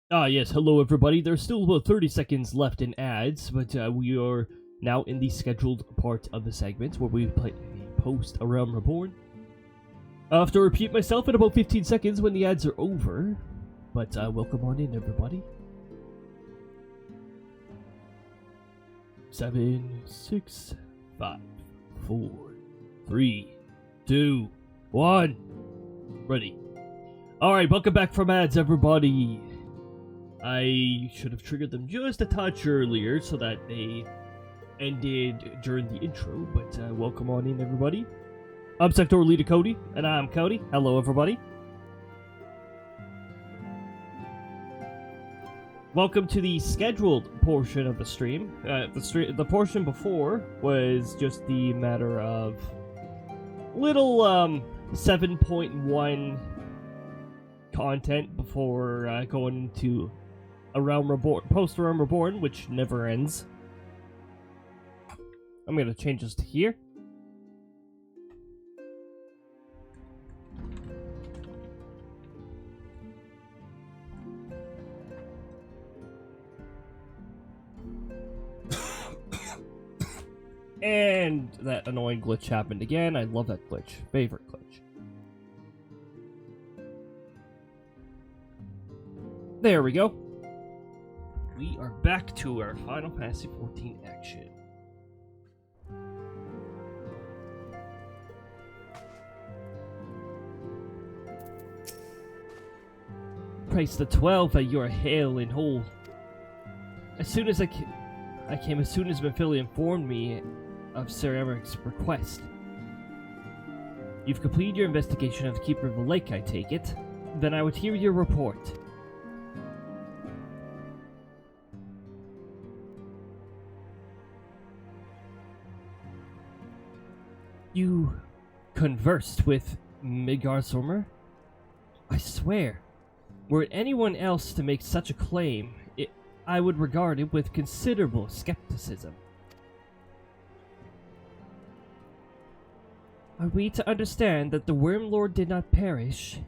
Yes, hello everybody. There's still about 30 seconds left in ads, but we are now in the scheduled part of the segment where we play the Post-A Realm Reborn. I'll have to repeat myself in about 15 seconds when the ads are over, but welcome on in everybody. 7, 6, 5, 4, 3, 2, 1. Ready. Alright, welcome back from ads everybody. I should have triggered them just a touch earlier so that they ended during the intro, but welcome on in everybody. I'm sectoral leader Cody, and I'm Cody. Hello everybody. Welcome to the scheduled portion of the stream. The portion before was just the matter of little 7.1 content before going to A Realm Reborn, Post-A Realm Reborn, which never ends. I'm gonna change this to here. And that annoying glitch happened again. I love that glitch. Favorite glitch. There we go. We are back to our Final Fantasy XIV action. Praise the 12 that you are hale and whole. As soon as I came as soon as Mephilia informed me of Sir Emeric's request. You've completed your investigation of the Keeper of the Lake, I take it. Then I would hear your report. You conversed with Midgardsormr? I swear, were it anyone else to make such a claim, I would regard it with considerable skepticism. Are we to understand that the Worm Lord did not perish,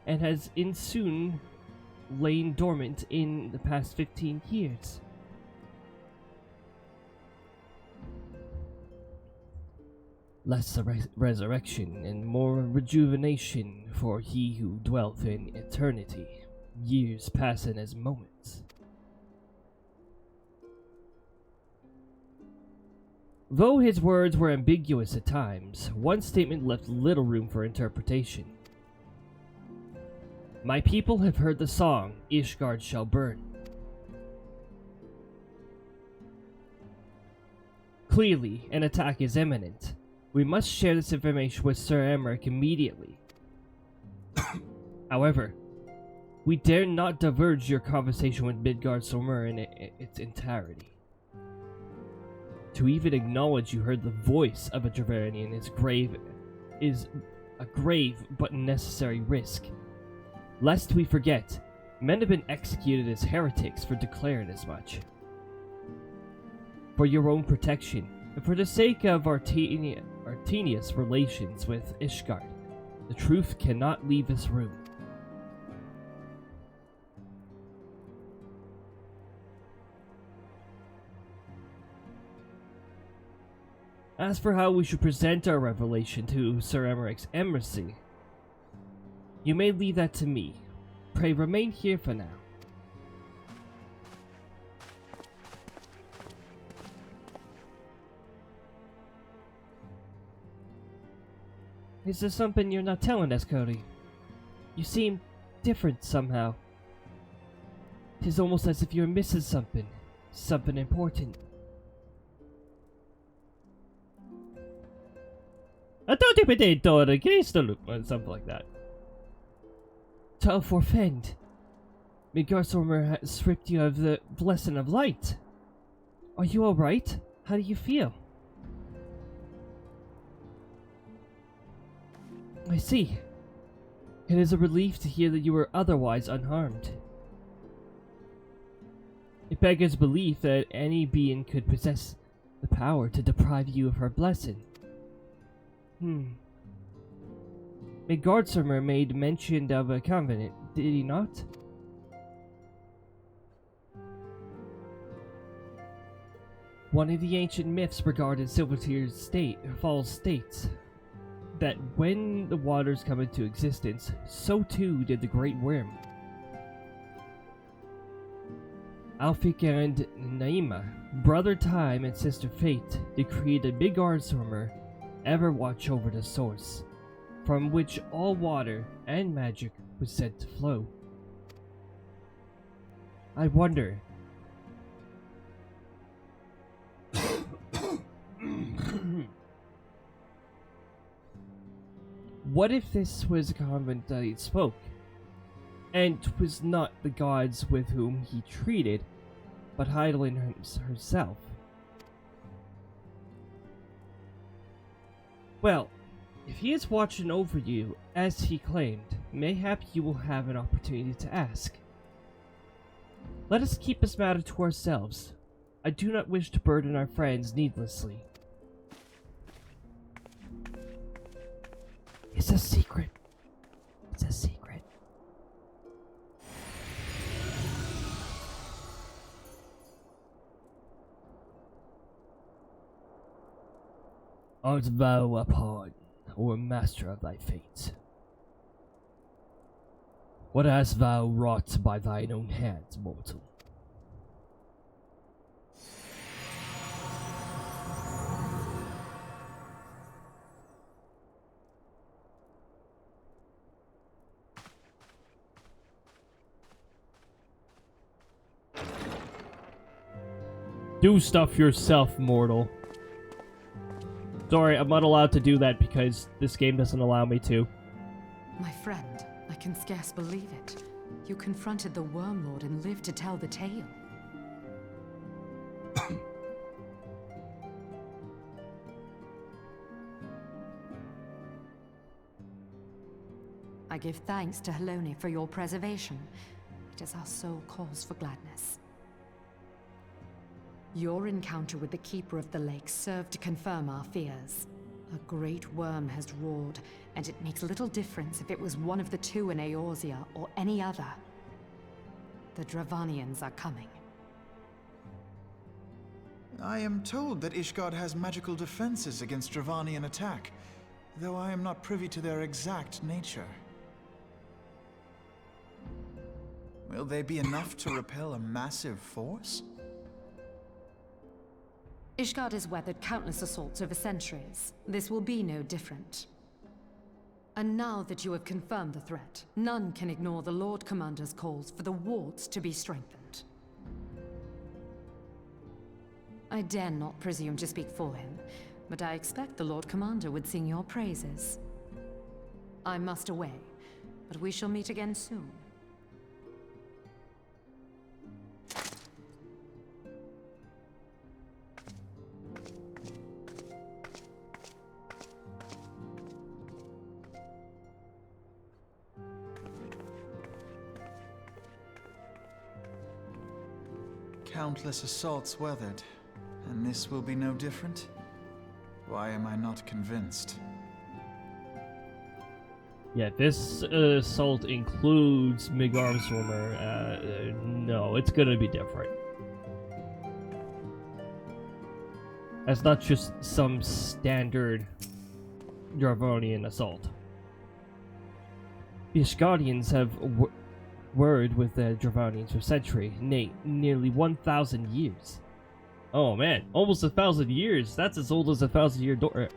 and has soon lain dormant in the past 15 years? Less resurrection and more rejuvenation for he who dwelleth in eternity, years passing as moments. Though his words were ambiguous at times, one statement left little room for interpretation. My people have heard the song, Ishgard shall burn. Clearly, an attack is imminent. We must share this information with Sir Emeric immediately. However, we dare not diverge your conversation with Midgardsormr in its entirety. To even acknowledge you heard the voice of a Dravaranian is a grave but necessary risk. Lest we forget, men have been executed as heretics for declaring as much. For your own protection, and for the sake of Artenius' relations with Ishgard, the truth cannot leave this room. As for how we should present our revelation to Sir Emeric's embassy, you may leave that to me. Pray remain here for now. Is there something you're not telling us, Cody? You seem different somehow. 'Tis almost as if you're missing something. Something important. Something like that. To forfend. Midgardsormr has stripped you of the blessing of light. Are you alright? How do you feel? I see. It is a relief to hear that you were otherwise unharmed. It beggars belief that any being could possess the power to deprive you of her blessing. Midgardsormr made mention of a covenant, did he not? One of the ancient myths regarding SLdr's falls states that when the waters come into existence, so too did the Great Worm. Alfik and Naima, brother Time and sister Fate, decreed that Midgardstormer ever watch over the source, from which all water and magic was said to flow. I wonder, what if this was a convent that he spoke, and 'twas not the gods with whom he treated, but Heidelin herself? Well, if he is watching over you, as he claimed, mayhap you will have an opportunity to ask. Let us keep this matter to ourselves. I do not wish to burden our friends needlessly. It's a secret. It's a secret. Art thou a pawn, or a master of thy fate? What hast thou wrought by thine own hands, mortal? Do stuff yourself, mortal. Sorry, I'm not allowed to do that because this game doesn't allow me to. My friend, I can scarce believe it. You confronted the Worm Lord and lived to tell the tale. I give thanks to Helone for your preservation. It is our sole cause for gladness. Your encounter with the Keeper of the Lake served to confirm our fears. A great worm has roared, and it makes little difference if it was one of the two in Eorzea or any other. The Dravanians are coming. I am told that Ishgard has magical defenses against Dravanian attack, though I am not privy to their exact nature. Will they be enough to repel a massive force? Ishgard has weathered countless assaults over centuries. This will be no different. And now that you have confirmed the threat, none can ignore the Lord Commander's calls for the wards to be strengthened. I dare not presume to speak for him, but I expect the Lord Commander would sing your praises. I must away, but we shall meet again soon. Countless assaults weathered, and this will be no different? Why am I not convinced? Yeah, this assault includes Midgardstormer. No, it's gonna be different. That's not just some standard Dravanian assault. The Ishgardians have warred with the Dravanians for centuries, nay, nearly 1,000 years. Oh man, almost 1,000 years. That's as old as 1,000-year door.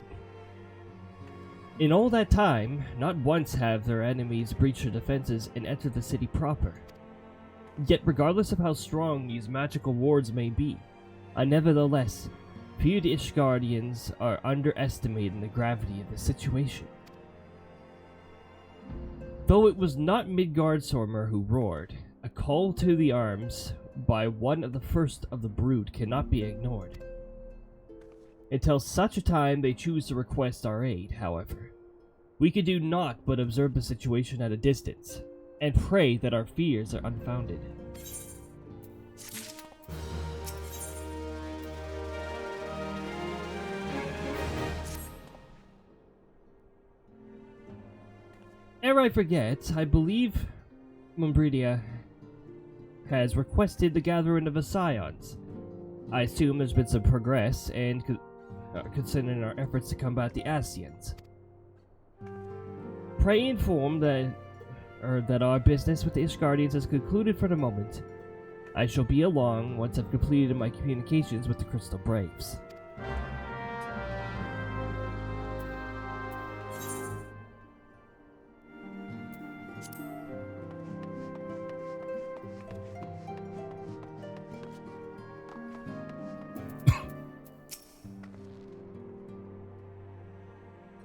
In all that time, not once have their enemies breached their defenses and entered the city proper. Yet regardless of how strong these magical wards may be, nevertheless, few of the Ishgardians are underestimating the gravity of the situation. Though it was not Midgardstormer who roared, a call to the arms by one of the first of the brood cannot be ignored. Until such a time they choose to request our aid, however, we can do naught but observe the situation at a distance, and pray that our fears are unfounded. Ere I forget, I believe Mumbridia has requested the gathering of Ascians. I assume there's been some progress, and considering our efforts to combat the Ascians. Pray inform that our business with the Ishgardians has concluded for the moment. I shall be along once I've completed my communications with the Crystal Braves.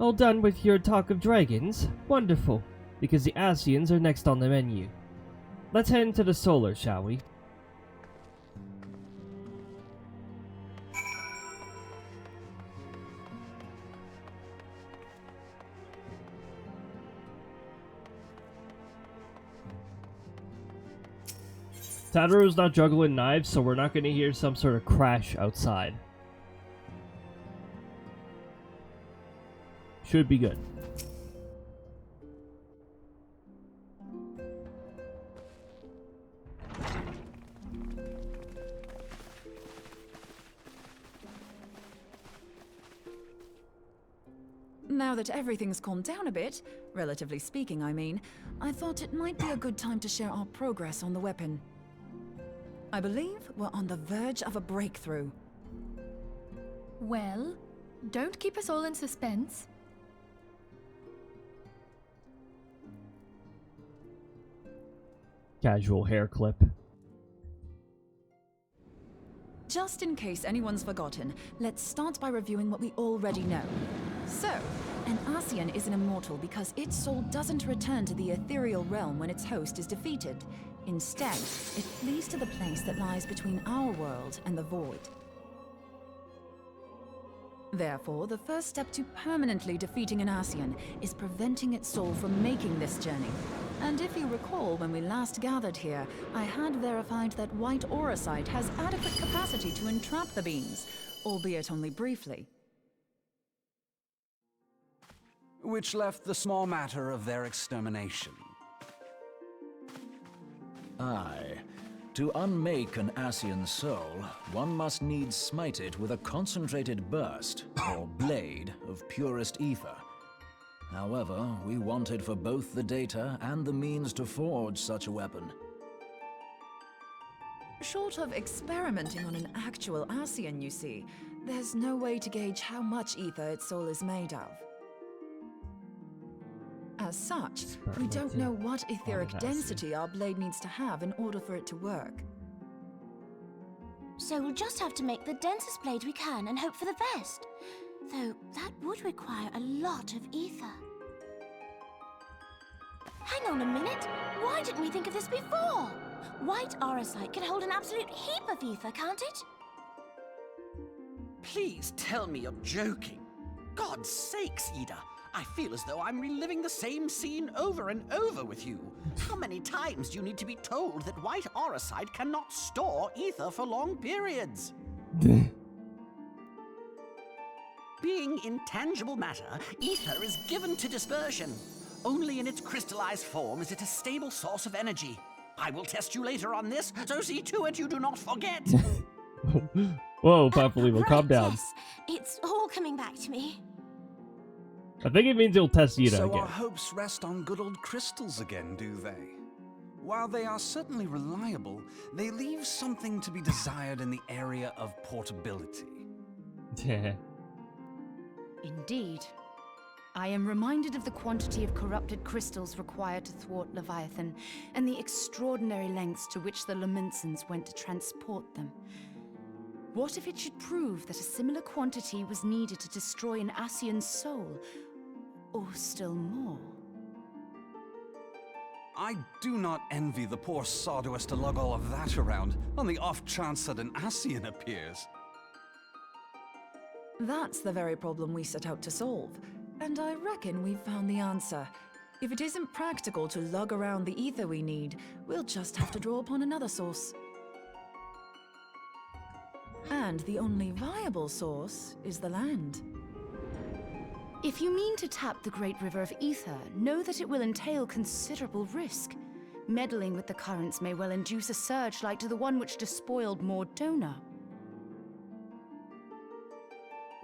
All done with your talk of dragons? Wonderful, because the Ascians are next on the menu. Let's head into the solar, shall we? Tadaru's not juggling knives, so we're not going to hear some sort of crash outside. Should be good. Now that everything's calmed down a bit, relatively speaking I mean, I thought it might be a good time to share our progress on the weapon. I believe we're on the verge of a breakthrough. Well, don't keep us all in suspense. Casual hair clip. Just in case anyone's forgotten, let's start by reviewing what we already know. So, an Ascian is an immortal because its soul doesn't return to the ethereal realm when its host is defeated. Instead, it flees to the place that lies between our world and the void. Therefore, the first step to permanently defeating an Ascian is preventing its soul from making this journey. And if you recall, when we last gathered here, I had verified that white auracite has adequate capacity to entrap the beings, albeit only briefly. Which left the small matter of their extermination. Aye. To unmake an Ascian soul, one must needs smite it with a concentrated burst, or blade, of purest ether. However, we wanted for both the data and the means to forge such a weapon. Short of experimenting on an actual Ascian, you see, there's no way to gauge how much ether its soul is made of. As such, we don't know what etheric density our blade needs to have in order for it to work. So we'll just have to make the densest blade we can and hope for the best. Though that would require a lot of ether. Hang on a minute! Why didn't we think of this before? White auracite can hold an absolute heap of ether, can't it? Please tell me you're joking. God's sakes, Ida. I feel as though I'm reliving the same scene over and over with you. How many times do you need to be told that white auracite cannot store ether for long periods? Being intangible matter, ether is given to dispersion. Only in its crystallized form is it a stable source of energy. I will test you later on this, so see to it you do not forget. Whoa, Pufflevo, calm down. Yes, it's all coming back to me. I think it means he'll test Ida So again. our hopes rest on good old crystals again, do they? While they are certainly reliable, they leave something to be desired in the area of portability. Yeah. Indeed. I am reminded of the quantity of corrupted crystals required to thwart Leviathan, and the extraordinary lengths to which the Lamentsons went to transport them. What if it should prove that a similar quantity was needed to destroy an Ascian's soul? Or still more? I do not envy the poor sod who has to lug all of that around on the off chance that an Ascian appears. That's the very problem we set out to solve, and I reckon we've found the answer. If it isn't practical to lug around the ether we need, we'll just have to draw upon another source. And the only viable source is the land. If you mean to tap the Great River of Ether, know that it will entail considerable risk. Meddling with the currents may well induce a surge like to the one which despoiled Mordona.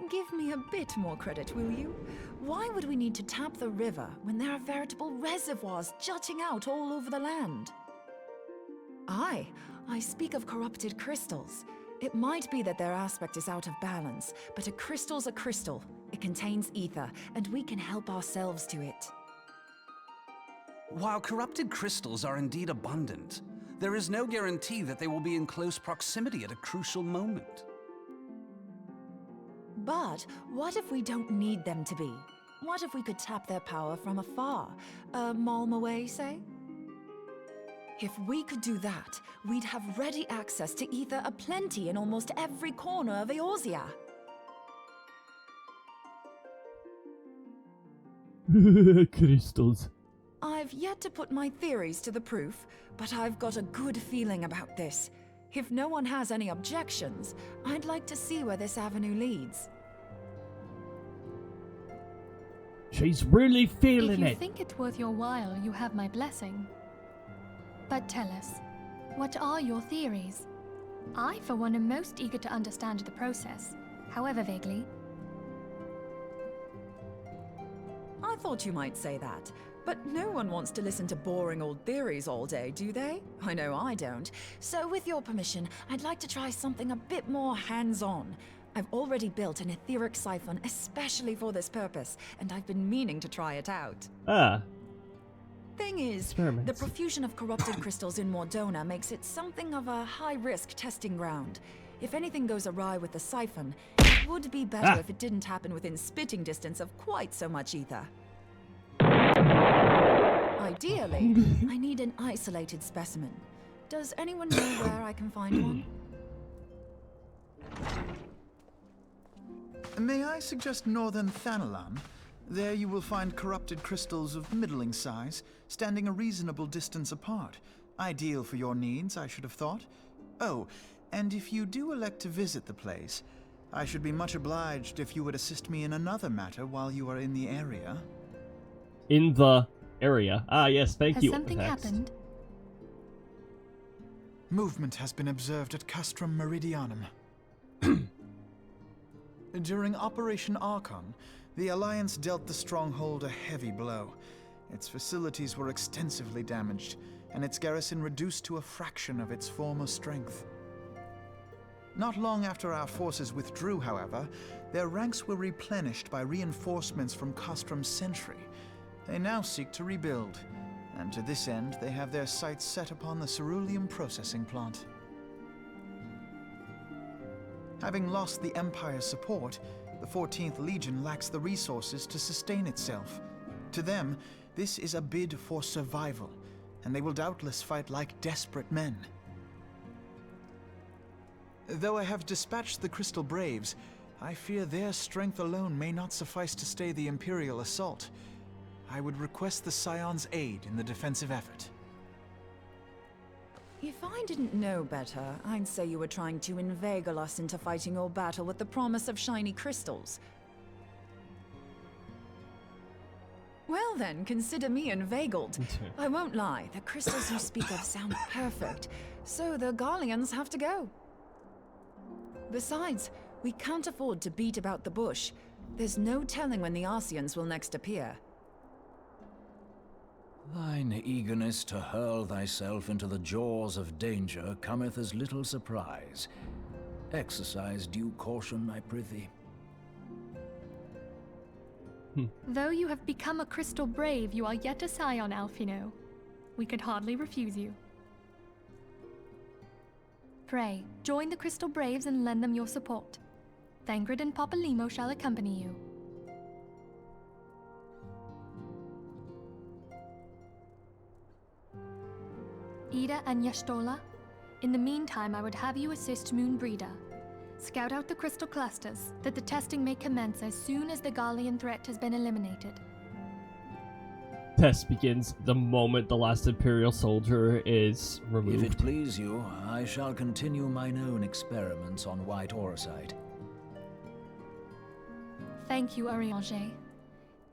Give me a bit more credit, will you? Why would we need to tap the river when there are veritable reservoirs jutting out all over the land? Aye, I speak of corrupted crystals. It might be that their aspect is out of balance, but a crystal's a crystal. It contains ether, and we can help ourselves to it. While corrupted crystals are indeed abundant, there is no guarantee that they will be in close proximity at a crucial moment. But what if we don't need them to be? What if we could tap their power from afar? A malm away, say? If we could do that, we'd have ready access to ether aplenty in almost every corner of Eorzea. Crystals. I've yet to put my theories to the proof, but I've got a good feeling about this. If no one has any objections, I'd like to see where this avenue leads. She's really feeling If you it. think it's worth your while, you have my blessing. But tell us, what are your theories? I, for one, am most eager to understand the process, however vaguely. I thought you might say that, but no one wants to listen to boring old theories all day, do they? I know I don't. So with your permission, I'd like to try something a bit more hands-on. I've already built an etheric siphon especially for this purpose, and I've been meaning to try it out. Ah. Thing is, Experiments. the profusion of corrupted crystals in Mordona makes it something of a high-risk testing ground. If anything goes awry with the siphon, it would be better if it didn't happen within spitting distance of quite so much ether. Ideally, I need an isolated specimen. Does anyone know where I can find one? May I suggest northern Thanalan? There you will find corrupted crystals of middling size, standing a reasonable distance apart. Ideal for your needs, I should have thought. Oh, and if you do elect to visit the place, I should be much obliged if you would assist me in another matter while you are in the area. In the area. Ah, yes, thank you. Has something Text. happened? Movement has been observed at Castrum Meridianum. During Operation Archon, the Alliance dealt the stronghold a heavy blow. Its facilities were extensively damaged, and its garrison reduced to a fraction of its former strength. Not long after our forces withdrew, however, their ranks were replenished by reinforcements from Castrum's Sentry. They now seek to rebuild, and to this end they have their sights set upon the ceruleum processing plant. Having lost the Empire's support, the 14th Legion lacks the resources to sustain itself. To them, this is a bid for survival, and they will doubtless fight like desperate men. Though I have dispatched the Crystal Braves, I fear their strength alone may not suffice to stay the Imperial assault. I would request the Scion's aid in the defensive effort. If I didn't know better, I'd say you were trying to inveigle us into fighting your battle with the promise of shiny crystals. Well then, consider me inveigled. I won't lie, the crystals you speak of sound perfect, so the Garleans have to go. Besides, we can't afford to beat about the bush. There's no telling when the Ascians will next appear. Thine eagerness to hurl thyself into the jaws of danger cometh as little surprise. Exercise due caution, I prithee. Though you have become a crystal brave, you are yet a scion, Alphino. We could hardly refuse you. Pray, join the Crystal Braves and lend them your support. Thangred and Papalimo shall accompany you. Ida and Yashtola, in the meantime I would have you assist Moonbreeder. Scout out the crystal clusters, that the testing may commence as soon as the Garlean threat has been eliminated. Test begins the moment the last Imperial soldier is removed. If it please you, I shall continue mine own experiments on white orosite. Thank you, Arianger.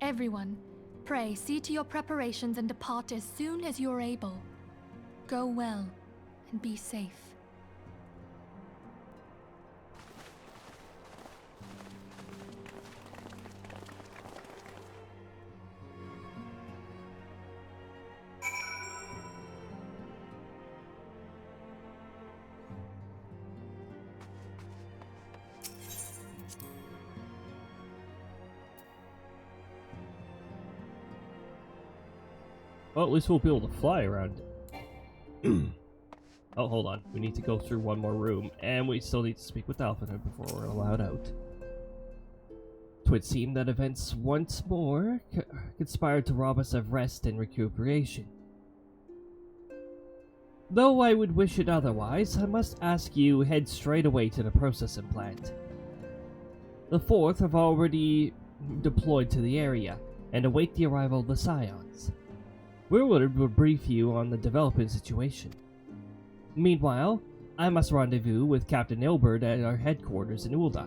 Everyone, pray see to your preparations and depart as soon as you're able. Go well, and be safe. Well, at least we'll be able to fly around. Oh, hold on. We need to go through one more room, and we still need to speak with Alphabet before we're allowed out. 'Twould seem that events once more conspired to rob us of rest and recuperation. Though I would wish it otherwise, I must ask you head straight away to the processing plant. The Fourth have already deployed to the area, and await the arrival of the Scions. Willard will brief you on the developing situation. Meanwhile, I must rendezvous with Captain Ilbert at our headquarters in Ulda.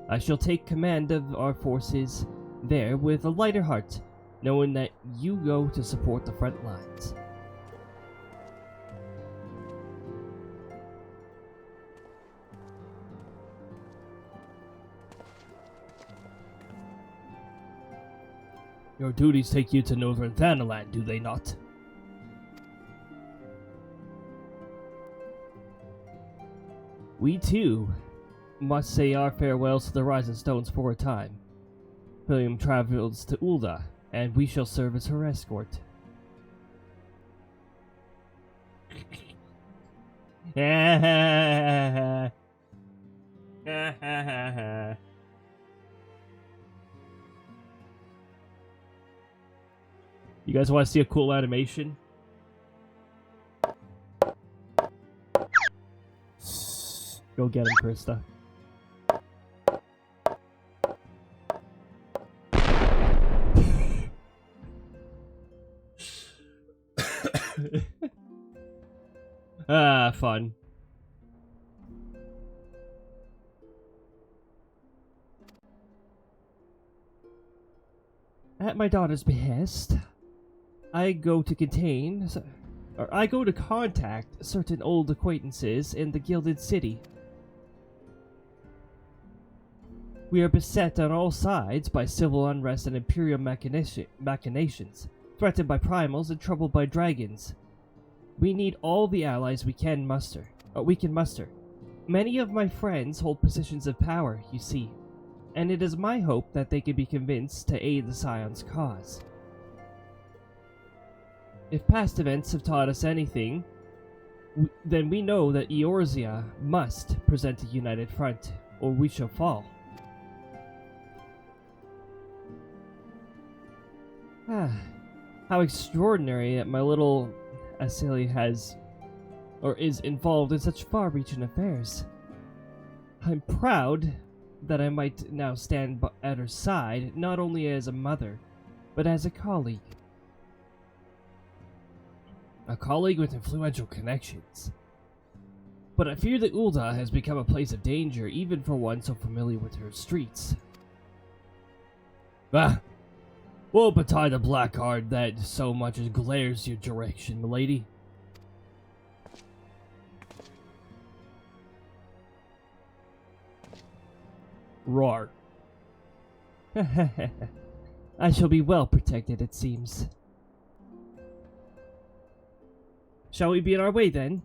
I shall take command of our forces there with a lighter heart, knowing that you go to support the front lines. Your duties take you to Northern Thanaland, do they not? We too must say our farewells to the Rising Stones for a time. William travels to Ulda, and we shall serve as her escort. You guys want to see a cool animation? Go get him, Krista. Ah, fun. At my daughter's behest, I go to contact certain old acquaintances in the Gilded City. We are beset on all sides by civil unrest and imperial machinations, threatened by primals and troubled by dragons. We need all the allies we can muster. Many of my friends hold positions of power, you see, and it is my hope that they can be convinced to aid the Scion's cause. If past events have taught us anything, then we know that Eorzea must present a united front, or we shall fall. How extraordinary that my little Ascian is involved in such far-reaching affairs. I'm proud that I might now stand at her side, not only as a mother, but as a colleague. A colleague with influential connections. But I fear that Ulda has become a place of danger, even for one so familiar with her streets. Woe betide the blackguard that so much as glares your direction, milady. Roar. I shall be well protected, it seems. Shall we be on our way, then?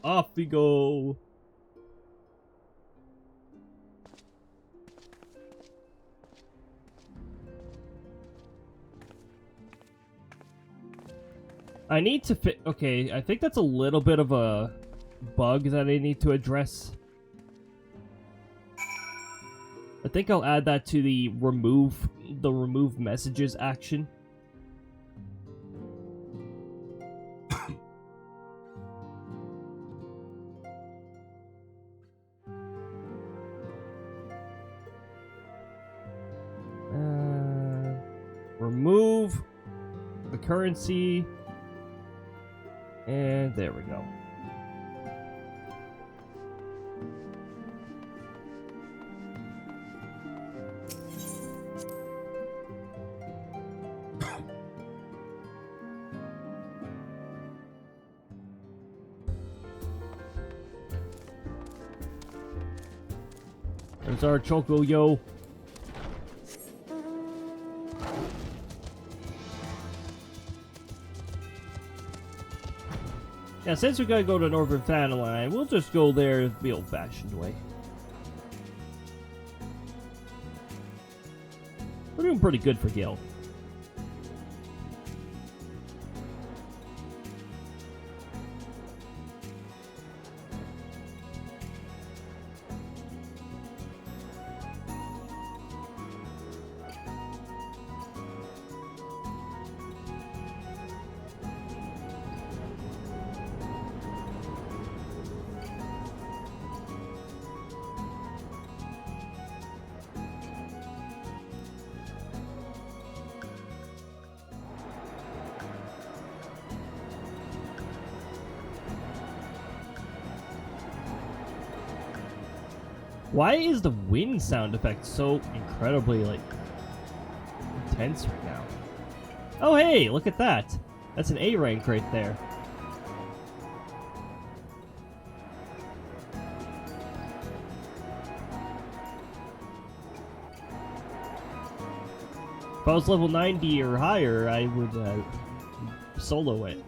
Off we go! I need to okay, I think that's a little bit of a bug that I need to address. I think I'll add that to the remove messages action. Remove the currency, and there we go. There's our Choco Yo. Yeah, since we gotta go to Northern Thanaland, we'll just go there the old-fashioned way. We're doing pretty good for Gil. Why is the wind sound effect so incredibly, like, intense right now? Oh, hey, look at that. That's an A rank right there. If I was level 90 or higher, I would solo it.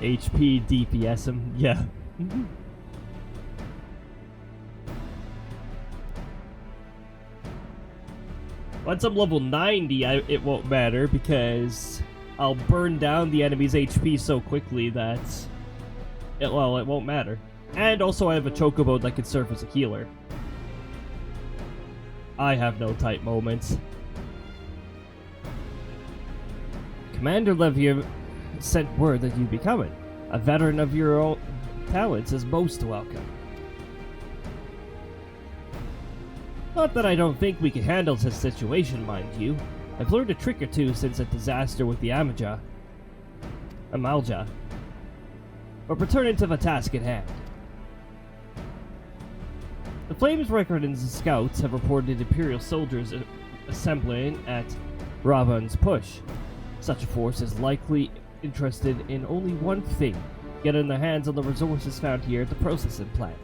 HP DPS him, yeah. Once I'm level 90, it won't matter because I'll burn down the enemy's HP so quickly that it won't matter. And also I have a chocobo that can serve as a healer. I have no tight moments. Commander Levier sent word that you'd be coming. A veteran of your own talents is most welcome. Not that I don't think we can handle this situation, mind you. I've learned a trick or two since that disaster with the Amalja. But returning to the task at hand. The Flames record and the Scouts have reported Imperial soldiers assembling at Ravan's Push. Such a force is likely interested in only one thing, getting their hands on the resources found here at the processing plant.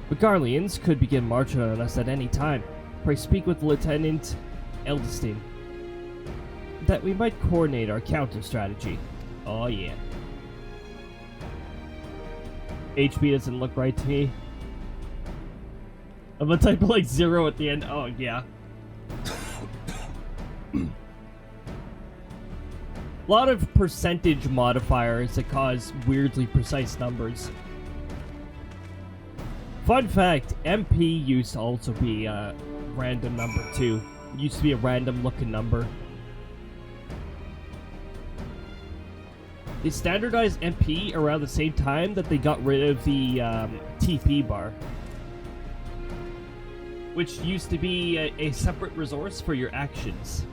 The Garleans could begin marching on us at any time. Pray speak with Lieutenant Eldestein that we might coordinate our counter strategy. Oh yeah. HP doesn't look right to me. I'm gonna type like 0 at the end. Oh yeah. A lot of percentage modifiers that cause weirdly precise numbers. Fun fact, MP used to also be a random number too. It used to be a random looking number. They standardized MP around the same time that they got rid of the TP bar, which used to be a separate resource for your actions.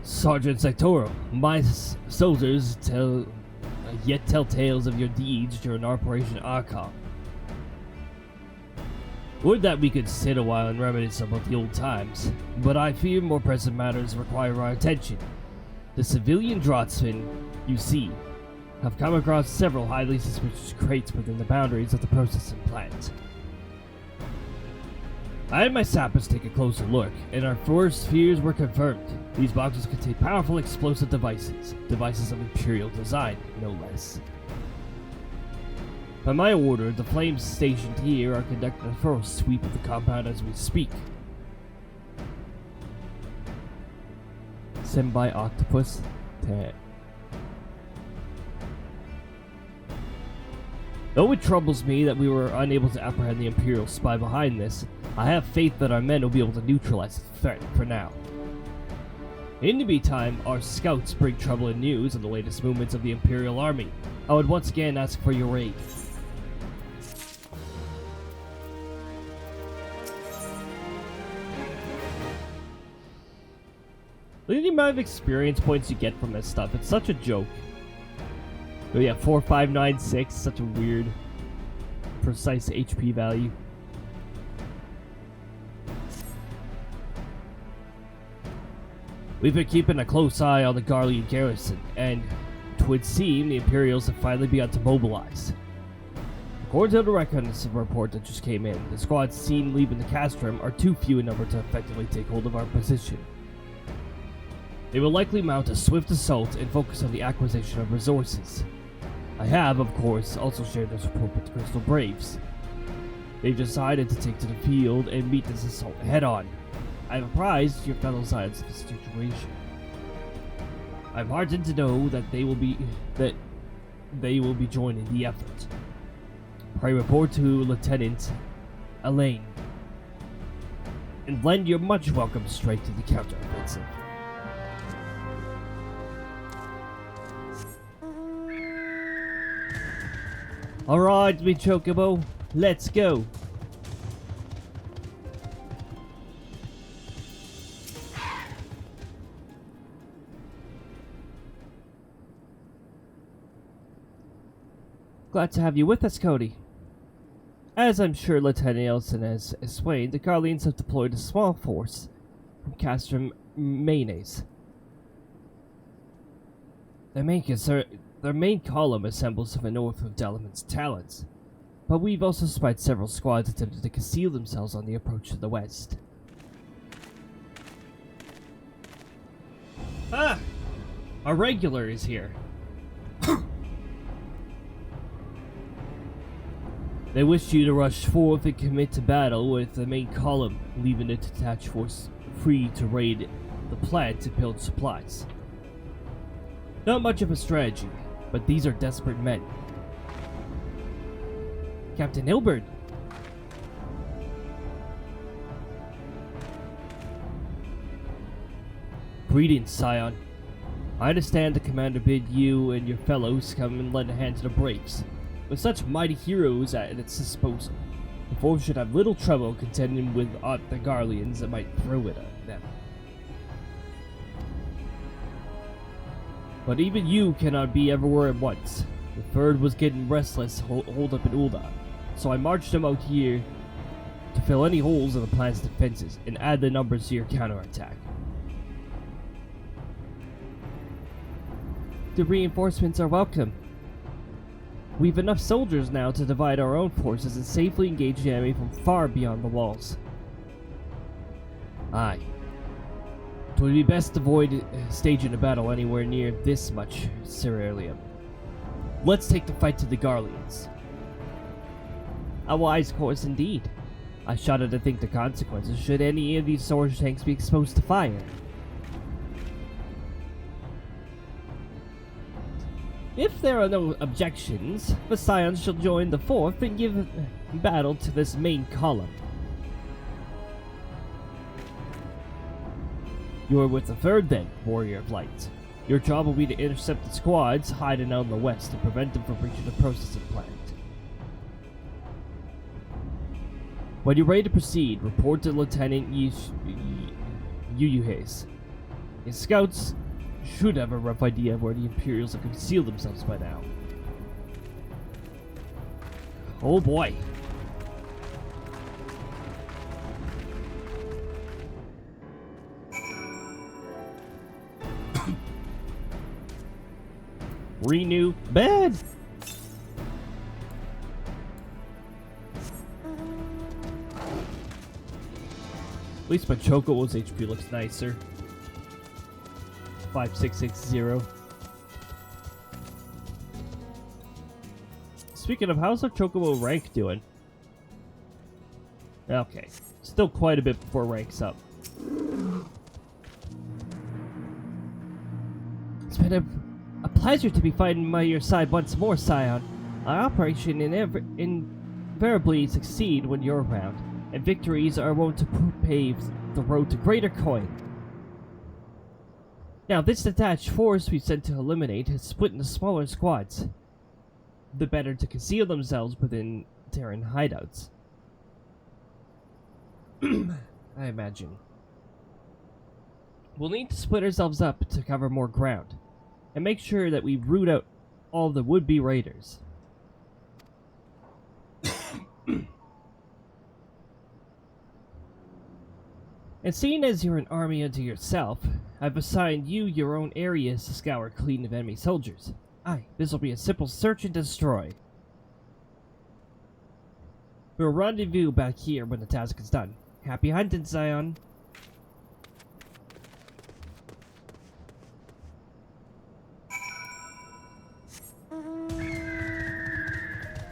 Sergeant Sectoral, my soldiers tell tales of your deeds during Operation Archon. Would that we could sit a while and reminisce about the old times, but I fear more pressing matters require our attention. The civilian draughtsmen, you see, have come across several highly suspicious crates within the boundaries of the processing plant. I and my sappers take a closer look, and our first fears were confirmed. These boxes contain powerful explosive devices of Imperial design, no less. By my order, the Flames stationed here are conducting a thorough sweep of the compound as we speak. Sent by Octopus 10. Though it troubles me that we were unable to apprehend the Imperial spy behind this, I have faith that our men will be able to neutralize the threat for now. In the meantime, our scouts bring troubling news on the latest movements of the Imperial Army. I would once again ask for your aid. Look at the amount of experience points you get from this stuff. It's such a joke. Oh yeah, 4596, such a weird, precise HP value. We've been keeping a close eye on the Garlean garrison, and it would seem the Imperials have finally begun to mobilize. According to the reconnaissance report that just came in, the squads seen leaving the castrum are too few in number to effectively take hold of our position. They will likely mount a swift assault and focus on the acquisition of resources. I have, of course, also shared this report with the Crystal Braves. They've decided to take to the field and meet this assault head-on. I've apprised your fellow Scions of the situation. I'm heartened to know that they will be joining the effort. I report to Lieutenant Elaine, and lend your much welcome strength to the counteroffensive. Alright, me Chocobo, let's go. Glad to have you with us, Cody. As I'm sure Lieutenant Elson has explained, the Garleans have deployed a small force from Castrum Mayonnaise. Their main column assembles to the north of Delaman's Talons, but we've also spied several squads attempting to conceal themselves on the approach to the west. Ah! A regular is here. They wish you to rush forth and commit to battle with the main column, leaving the detached force free to raid the plant to build supplies. Not much of a strategy, but these are desperate men. Captain Hilbert! Greetings, Scion. I understand the commander bid you and your fellows come and lend a hand to the Braves. With such mighty heroes at its disposal, the force should have little trouble contending with the Garleans that might throw it at them. But even you cannot be everywhere at once. The third was getting restless holed up in Ulda, so I marched them out here to fill any holes in the plan's defenses and add the numbers to your counterattack. The reinforcements are welcome. We've enough soldiers now to divide our own forces and safely engage the enemy from far beyond the walls. Aye. It would be best to avoid staging a battle anywhere near this much cerealium. Let's take the fight to the Garleans. A wise course indeed. I shudder to think the consequences should any of these sword tanks be exposed to fire. If there are no objections, the Scions shall join the fourth and give battle to this main column. You are with the third then, Warrior of Light. Your job will be to intercept the squads hiding out in the west and prevent them from breaching the processing plant. When you're ready to proceed, report to Lieutenant Yuyuhes. His scouts should have a rough idea of where the Imperials have concealed themselves by now. Oh boy. Renew bed. At least my Chocobo's HP looks nicer. 5660. Speaking of, how's our Chocobo rank doing? Okay, still quite a bit before ranks up. It's been a pleasure to be fighting by your side once more, Scion. Our operation invariably succeed when you're around, and victories are wont to pave the road to greater coin. Now, this detached force we sent to eliminate has split into smaller squads, the better to conceal themselves within Terran hideouts. I imagine. We'll need to split ourselves up to cover more ground, and make sure that we root out all the would-be raiders. And seeing as you're an army unto yourself, I've assigned you your own areas to scour clean of enemy soldiers. Aye, this will be a simple search and destroy. We'll rendezvous back here when the task is done. Happy hunting, Zion.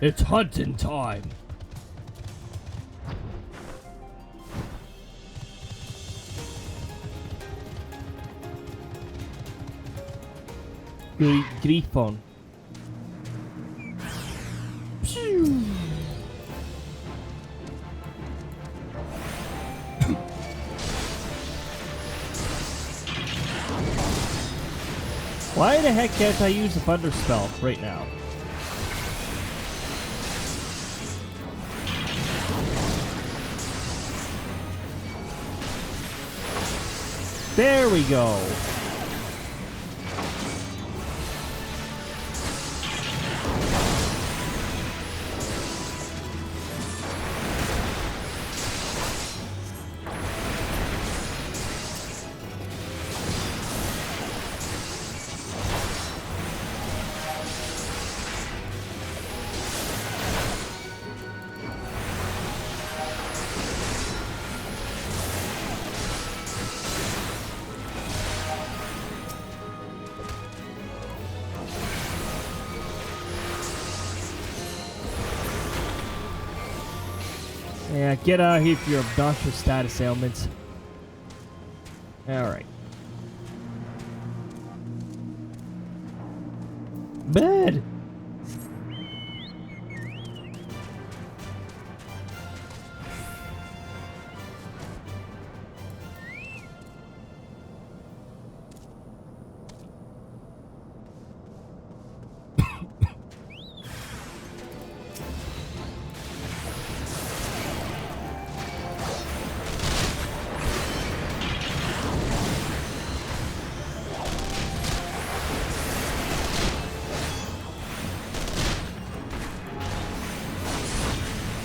It's hunting time. Griffon. Why the heck can't I use the thunder spell right now? There we go. Yeah, get out of here for your obnoxious status ailments. Alright. Bed!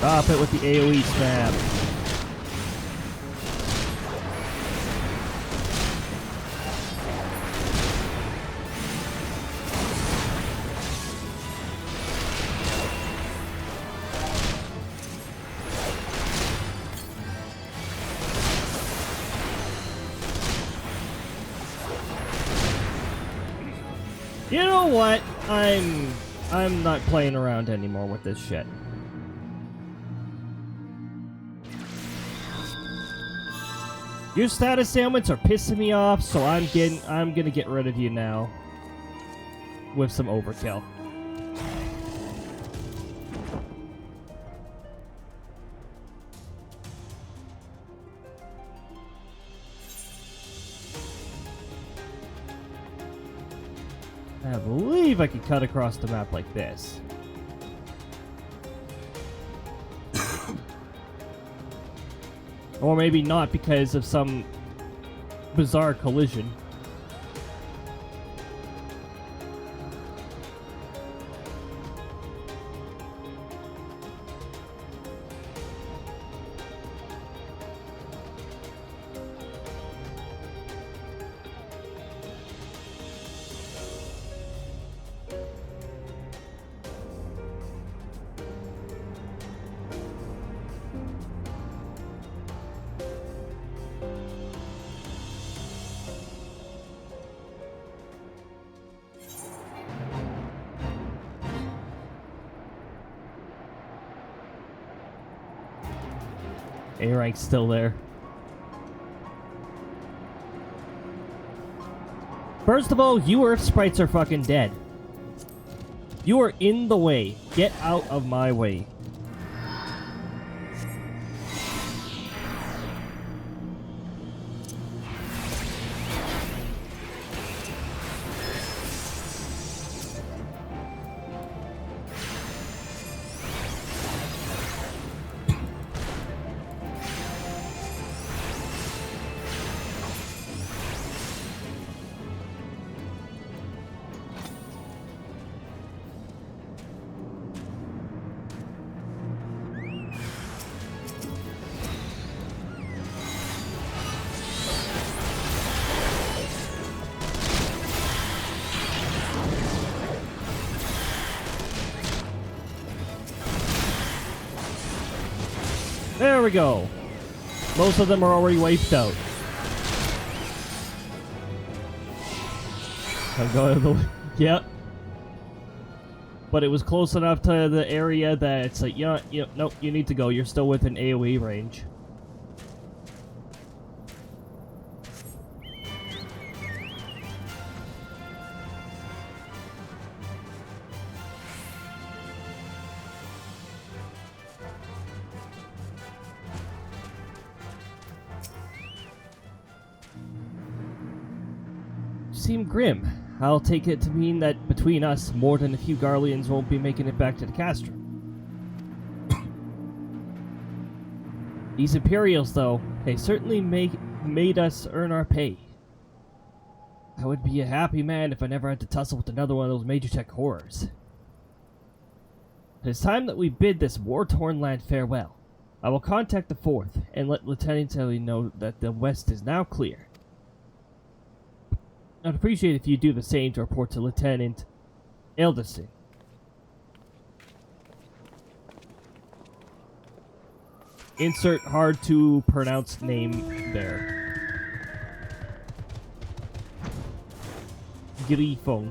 Stop it with the AoE spam. You know what? I'm not playing around anymore with this shit. Your status ailments are pissing me off, so I'm gonna get rid of you now. With some overkill. I believe I could cut across the map like this. Or maybe not because of some bizarre collision. A-Rank's still there. First of all, you Earth sprites are fucking dead. You are in the way. Get out of my way. we go. Most of them are already wiped out. I'm going to the... Yep. But it was close enough to the area that it's like, nope, you need to go. You're still within AoE range. Seem grim. I'll take it to mean that between us, more than a few Garleans won't be making it back to the Castrum. These Imperials, though, they certainly made us earn our pay. I would be a happy man if I never had to tussle with another one of those Major Tech horrors. It is time that we bid this war-torn land farewell. I will contact the 4th and let Lieutenant Telly know that the west is now clear. I'd appreciate if you do the same to report to Lieutenant Alderson. Insert hard to pronounce name there. Grifon.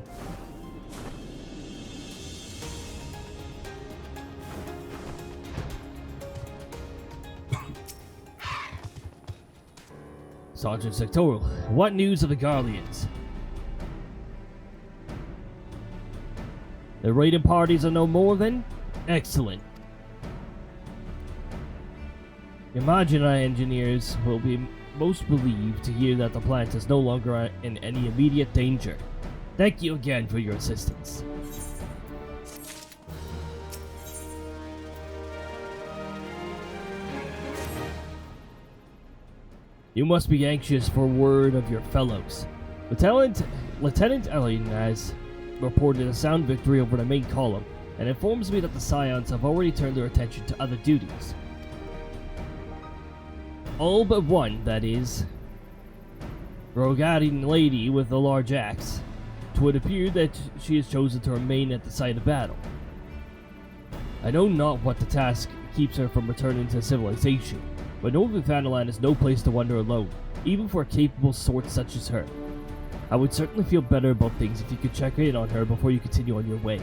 Sergeant Sectoral, what news of the Garleans? The raiding parties are no more then? Excellent. Imagine our engineers will be most relieved to hear that the plant is no longer in any immediate danger. Thank you again for your assistance. You must be anxious for word of your fellows. Lieutenant Ellen has reported a sound victory over the main column, and informs me that the Scions have already turned their attention to other duties. All but one, that is. Rogadian lady with the large axe. It would appear that she has chosen to remain at the site of battle. I know not what the task keeps her from returning to civilization, but Northern Thanalan is no place to wander alone, even for a capable sort such as her. I would certainly feel better about things if you could check in on her before you continue on your way.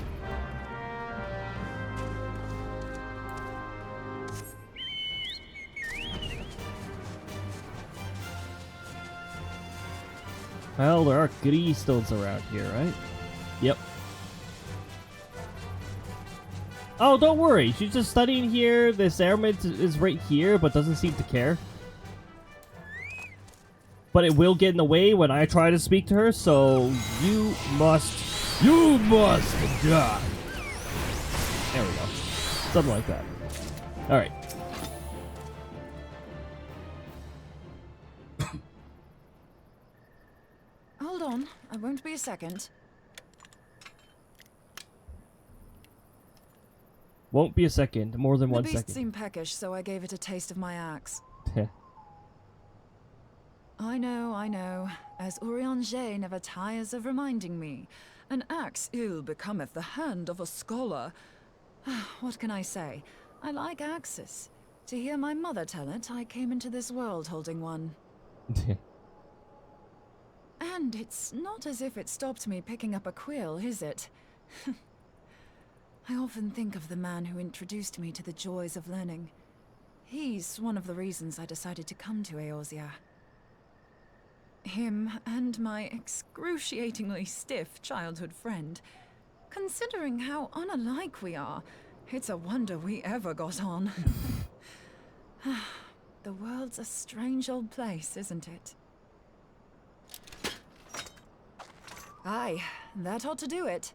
Well, there are Crystals around here, right? Yep. Oh, don't worry. She's just studying here. This airman is right here, but doesn't seem to care. But it will get in the way when I try to speak to her, so you must die. There we go. Something like that. Alright. Hold on, I won't be a second. Won't be a second, more than 1 The second. beast seemed peckish, so I gave it a taste of my axe. I know. As Urianger never tires of reminding me, an axe ill becometh the hand of a scholar. What can I say? I like axes. To hear my mother tell it, I came into this world holding one. And it's not as if it stopped me picking up a quill, is it? I often think of the man who introduced me to the joys of learning. He's one of the reasons I decided to come to Eorzea. Him and my excruciatingly stiff childhood friend. Considering how unalike we are, it's a wonder we ever got on. The world's a strange old place, isn't it? Aye, that ought to do it.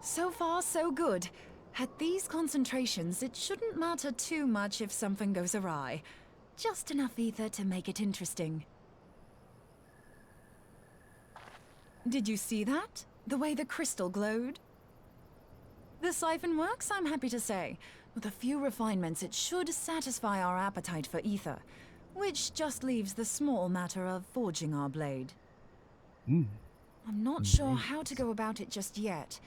So far, so good. At these concentrations, it shouldn't matter too much if something goes awry. Just enough ether to make it interesting. Did you see that? The way the crystal glowed? The siphon works, I'm happy to say. With a few refinements, it should satisfy our appetite for ether. Which just leaves the small matter of forging our blade. Hmm. I'm not sure how to go about it just yet,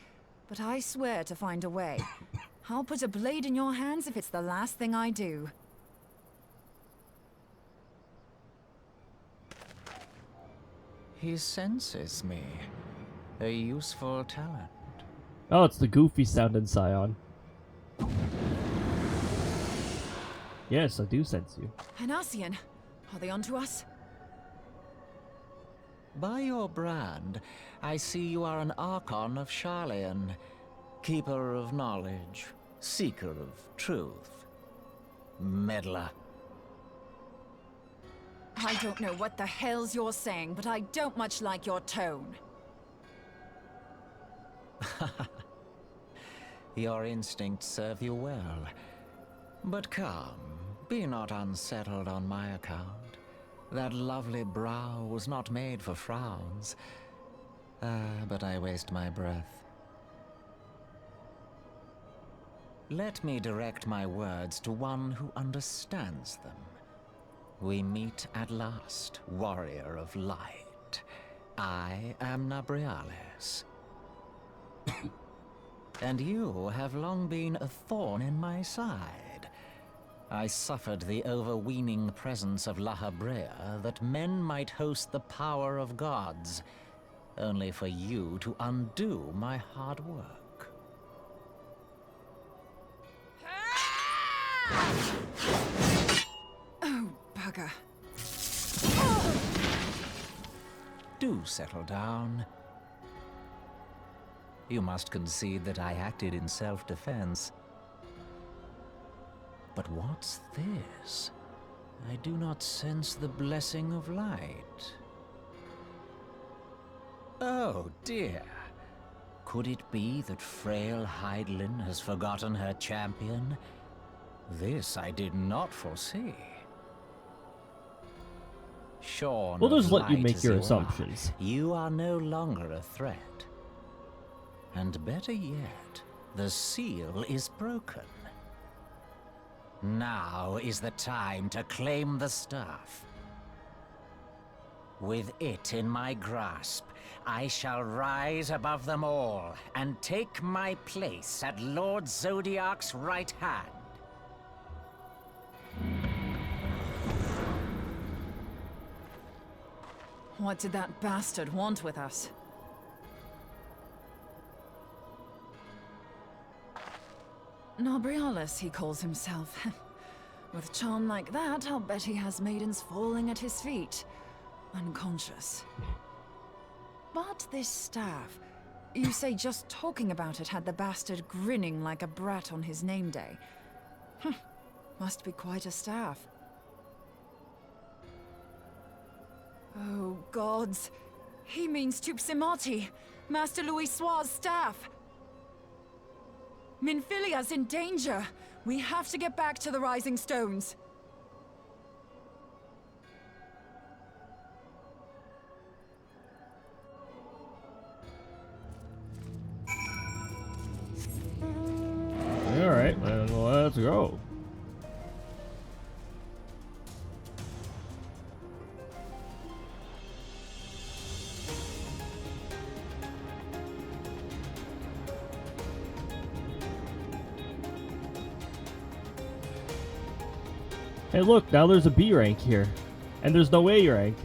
but I swear to find a way. I'll put a blade in your hands if it's the last thing I do. He senses me. A useful talent. Oh, it's the goofy sounding Scion. Yes, I do sense you. And Ascian, are they onto us? By your brand, I see you are an Archon of Sharlayan. Keeper of knowledge. Seeker of truth. Meddler. I don't know what the hell's you're saying, but I don't much like your tone. Your instincts serve you well. But come, be not unsettled on my account. That lovely brow was not made for frowns. But I waste my breath. Let me direct my words to one who understands them. We meet at last, warrior of light. I am Nabriales. And you have long been a thorn in my side. I suffered the overweening presence of La Habrea that men might host the power of gods, only for you to undo my hard work. Oh, bugger. Do settle down. You must concede that I acted in self-defense. But what's this? I do not sense the blessing of light. Oh dear. Could it be that frail Hydelin has forgotten her champion? This I did not foresee. Shorn We'll of just let you light make as your you assumptions. You are no longer a threat. And better yet, the seal is broken. Now is the time to claim the staff. With it in my grasp, I shall rise above them all and take my place at Lord Zodiac's right hand. What did that bastard want with us? Nabriales, he calls himself. With charm like that, I'll bet he has maidens falling at his feet, unconscious. But this staff, you say just talking about it had the bastard grinning like a brat on his name day. Must be quite a staff. Oh, gods. He means Tupsimati, Master Louis Soir's staff. Minfilia's in danger. We have to get back to the Rising Stones. Alright, then let's go. Hey look, now there's a B rank here. And there's no A rank.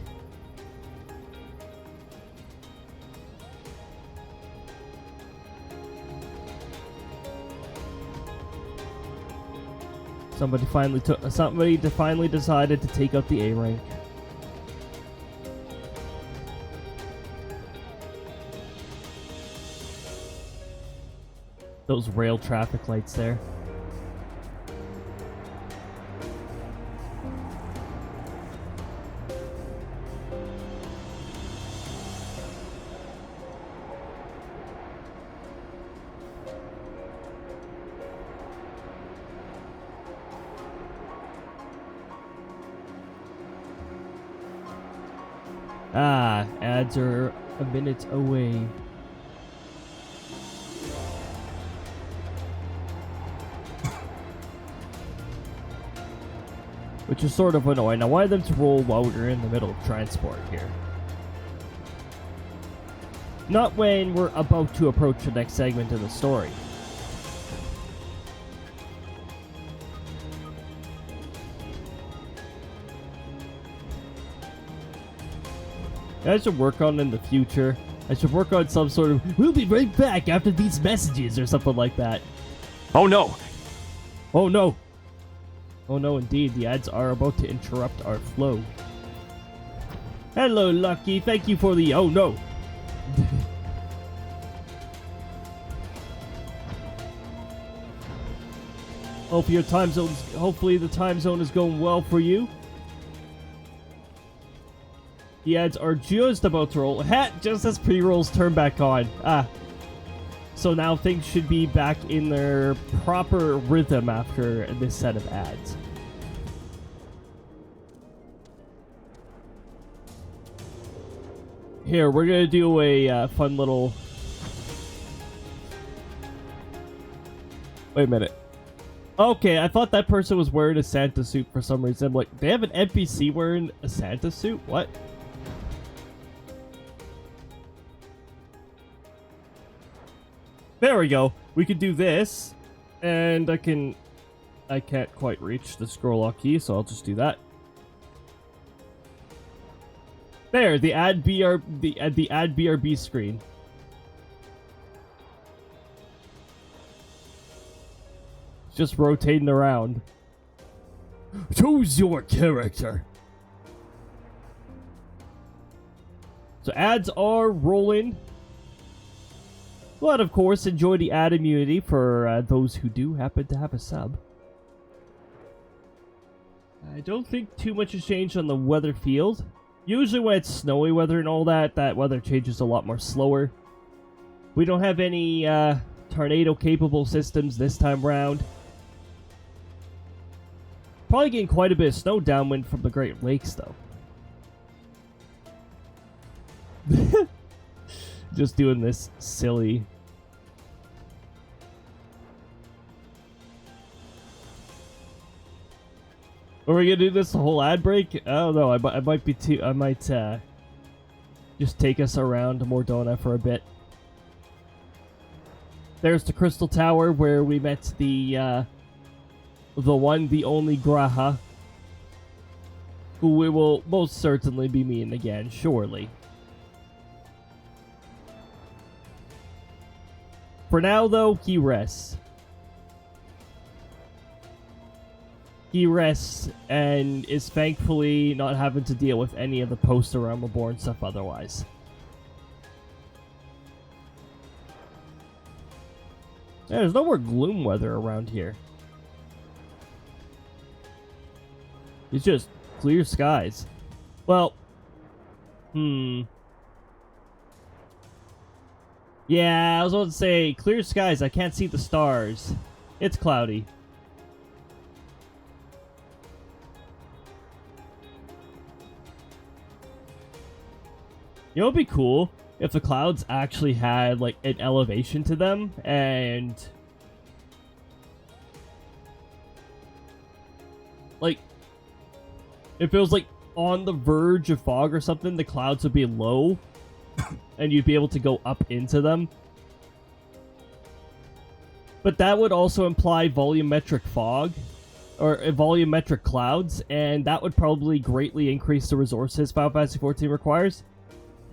Somebody finally decided to take out the A rank. Those rail traffic lights there. Ah, ads are a minute away. which is sort of annoying. I wanted them to roll while we were in the middle of transport here. Not when we're about to approach the next segment of the story. I should work on in the future. I should work on some sort of, we'll be right back after these messages or something like that. Oh no! Oh no! Oh no, indeed, the ads are about to interrupt our flow. Hello, Lucky. Thank you for the oh no. Hopefully the time zone is going well for you. The ads are just about to roll. Just as pre-rolls turn back on. So now things should be back in their proper rhythm after this set of ads. Here, we're gonna do a fun little... Wait a minute. Okay, I thought that person was wearing a Santa suit for some reason. I'm like, they have an NPC wearing a Santa suit? What? There we go. We could do this, and I can't quite reach the scroll lock key, so I'll just do that. There, the add BRB screen. It's just rotating around. Choose your character. So ads are rolling. But of course, enjoy the ad immunity for those who do happen to have a sub. I don't think too much has changed on the weather field. Usually when it's snowy weather and all that, that weather changes a lot more slower. We don't have any tornado-capable systems this time around. Probably getting quite a bit of snow downwind from the Great Lakes, though. Just doing this silly... Are we gonna do this the whole ad break? Oh no, I might be too. I might just take us around Mordona for a bit. There's the Crystal Tower where we met the one, the only Graha, who we will most certainly be meeting again, surely. For now, though, he rests. He rests and is thankfully not having to deal with any of the Post-A Realm Reborn stuff otherwise. Yeah, there's no more gloom weather around here. It's just clear skies. Well, yeah, I was about to say, clear skies, I can't see the stars. It's cloudy. You know, it'd be cool if the clouds actually had, like, an elevation to them, and... like, if it was, like, on the verge of fog or something, the clouds would be low, and you'd be able to go up into them. But that would also imply volumetric fog, or volumetric clouds, and that would probably greatly increase the resources Final Fantasy XIV requires.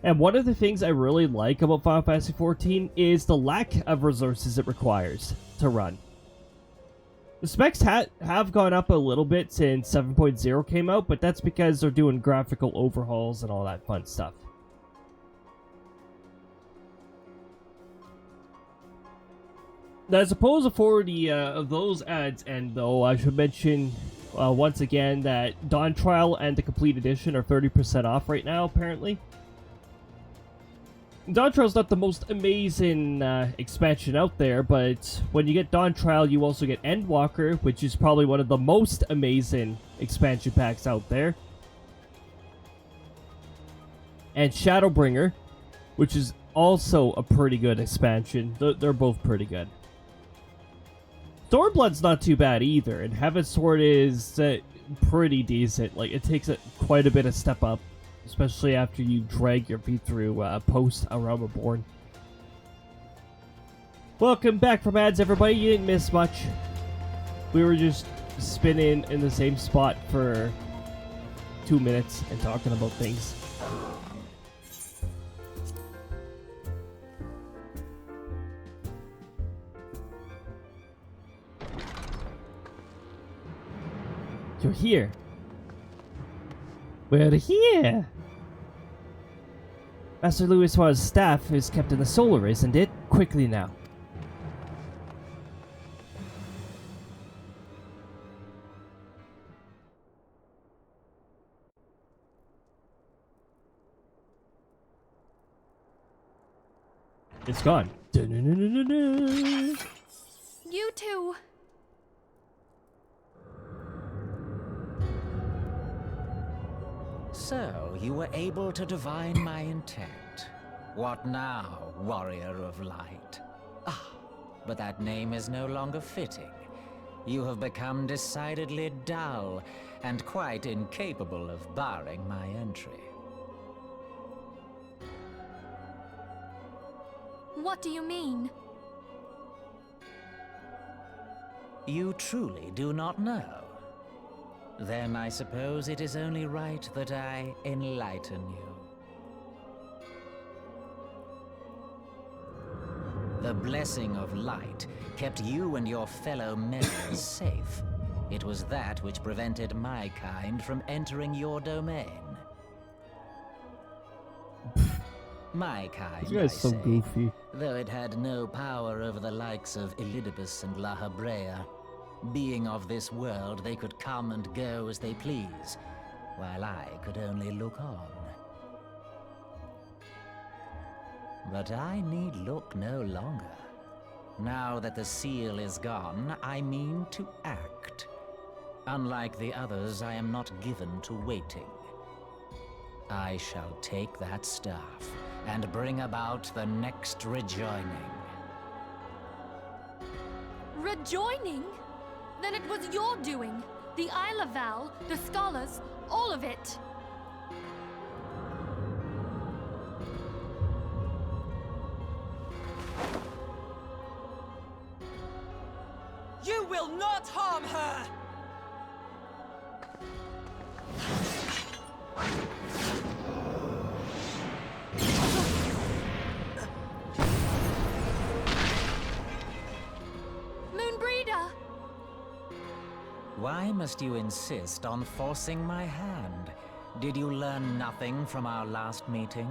And one of the things I really like about Final Fantasy XIV is the lack of resources it requires to run. The specs have gone up a little bit since 7.0 came out, but that's because they're doing graphical overhauls and all that fun stuff. Now, I suppose before those ads end, though, I should mention once again that Dawn Trial and the Complete Edition are 30% off right now, apparently. Dawn Trial's not the most amazing expansion out there, but when you get Dawn Trial, you also get Endwalker, which is probably one of the most amazing expansion packs out there. And Shadowbringer, which is also a pretty good expansion. They're both pretty good. Stormblood's not too bad either, and Heaven Sword is pretty decent. Like, it takes quite a bit of step up, especially after you drag your feet through Post-A Realm Reborn. Welcome back from ads, everybody. You didn't miss much. We were just spinning in the same spot for 2 minutes and talking about things. You're here. We're here. Master Louis's staff is kept in the solar, isn't it? Quickly now. It's gone. You two. So, you were able to divine my intent. What now, warrior of light? Ah, but that name is no longer fitting. You have become decidedly dull, and quite incapable of barring my entry. What do you mean? You truly do not know? Then I suppose it is only right that I enlighten you. The blessing of light kept you and your fellow members safe. It was that which prevented my kind from entering your domain. My kind, This guy's so goofy. though it had no power over the likes of Elidibus and La Habrea. Being of this world, they could come and go as they please, while I could only look on. But I need look no longer. Now that the seal is gone, I mean to act. Unlike the others, I am not given to waiting. I shall take that staff and bring about the next rejoining. Rejoining? Then it was your doing. The Isle of Val, the scholars, all of it. You will not harm her! Moonbreeder! Why must you insist on forcing my hand? Did you learn nothing from our last meeting?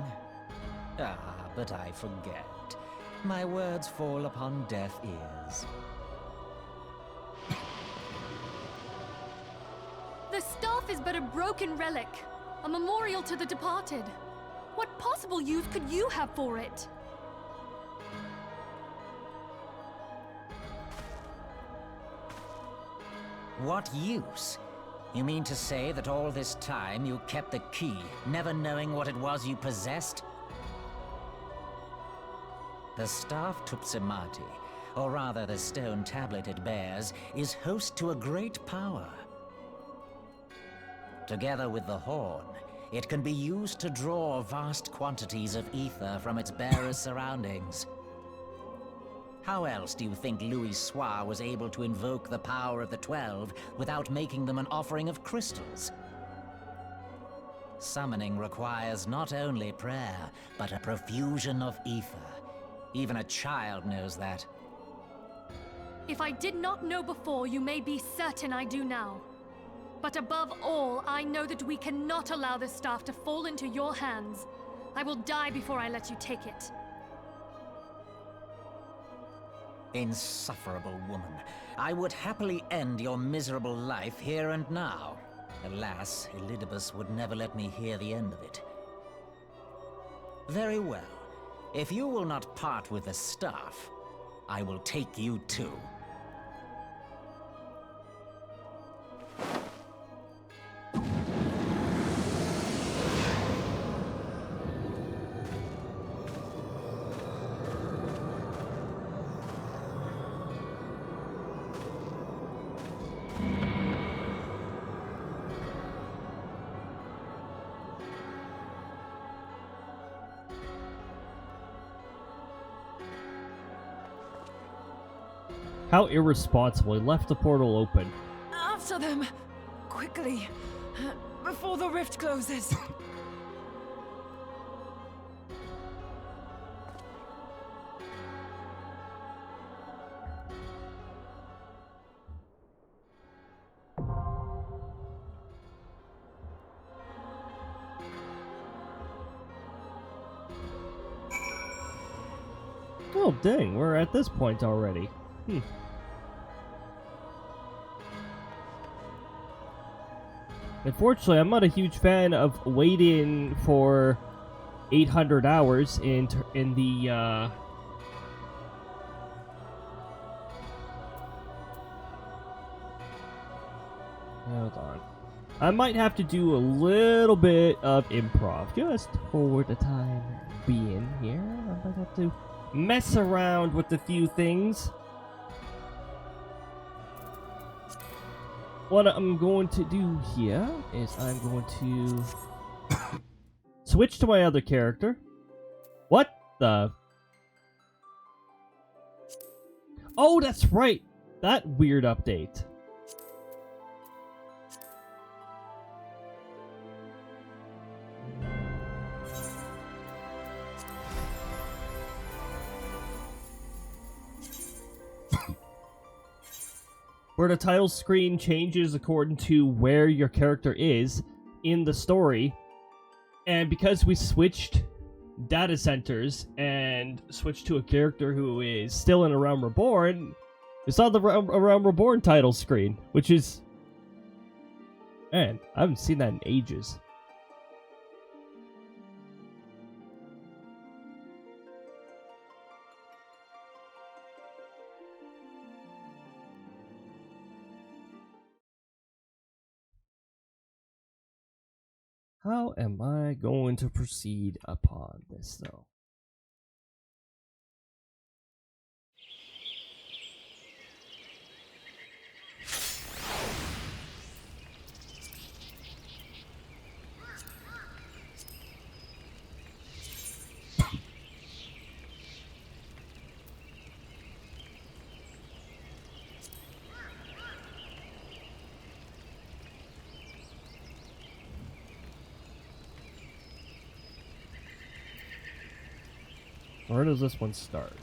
Ah, but I forget. My words fall upon deaf ears. The staff is but a broken relic, a memorial to the departed. What possible use could you have for it? What use? You mean to say that all this time you kept the key, never knowing what it was you possessed? The staff Tupsimati, or rather the stone tablet it bears, is host to a great power. Together with the horn, it can be used to draw vast quantities of ether from its bearer's surroundings. How else do you think Louis Soir was able to invoke the power of the 12 without making them an offering of crystals? Summoning requires not only prayer, but a profusion of ether. Even a child knows that. If I did not know before, you may be certain I do now. But above all, I know that we cannot allow this staff to fall into your hands. I will die before I let you take it. Insufferable woman. I would happily end your miserable life here and now. Alas, Elidibus would never let me hear the end of it. Very well. If you will not part with the staff, I will take you too. How irresponsible. He left the portal open. After them! Quickly! Before the rift closes! Oh, dang, we're at this point already. Unfortunately, I'm not a huge fan of waiting for 800 hours in the, Hold on. I might have to do a little bit of improv, just for the time being here. I might have to mess around with a few things. What I'm going to do here is I'm going to switch to my other character. What the? Oh, that's right. That weird update. Where the title screen changes according to where your character is in the story. And because we switched data centers and switched to a character who is still in A Realm Reborn, it's on the A Realm Reborn title screen, which is... Man, I haven't seen that in ages. How am I going to proceed upon this, though? Where does this one start?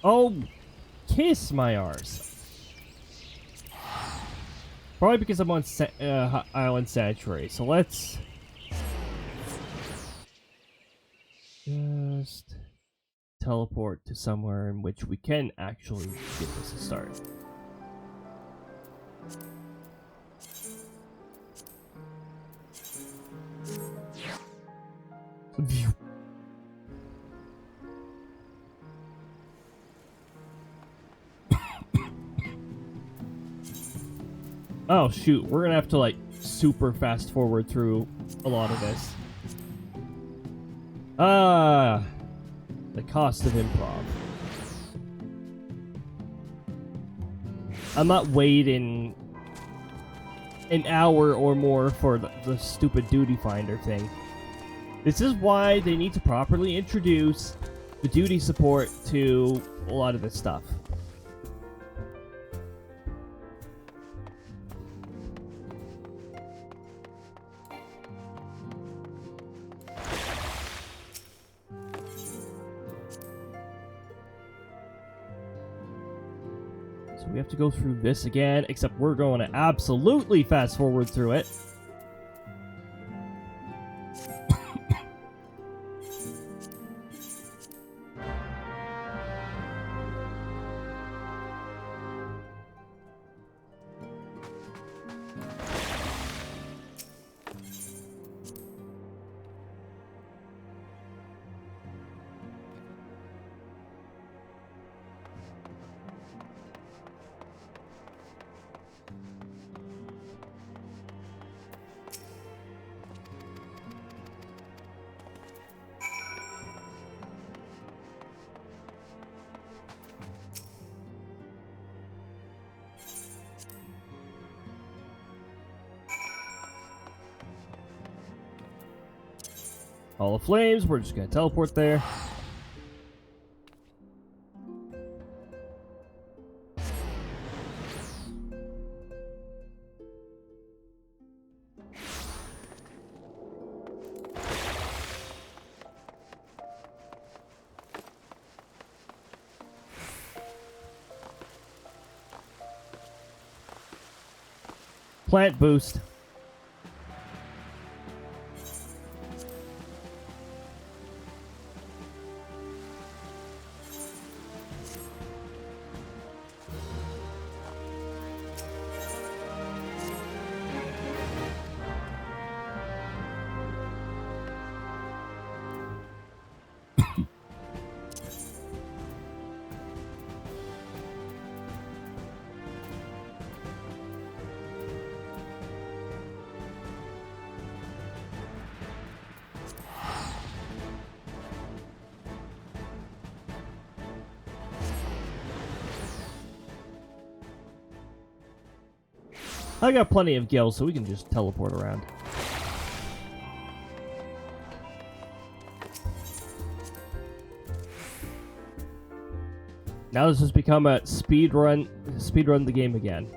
Oh, kiss my arse. Probably because I'm on Island Sanctuary. So let's just teleport to somewhere in which we can actually get this to start. Oh shoot, we're gonna have to like super fast forward through a lot of this. The cost of improv. I'm not waiting an hour or more for the stupid duty finder thing. This is why they need to properly introduce the duty support to a lot of this stuff. So we have to go through this again, except we're going to absolutely fast forward through it. Hall of Flames, we're just gonna teleport there. Plant boost. I got plenty of gills, so we can just teleport around. Now this has become a speed run the game again.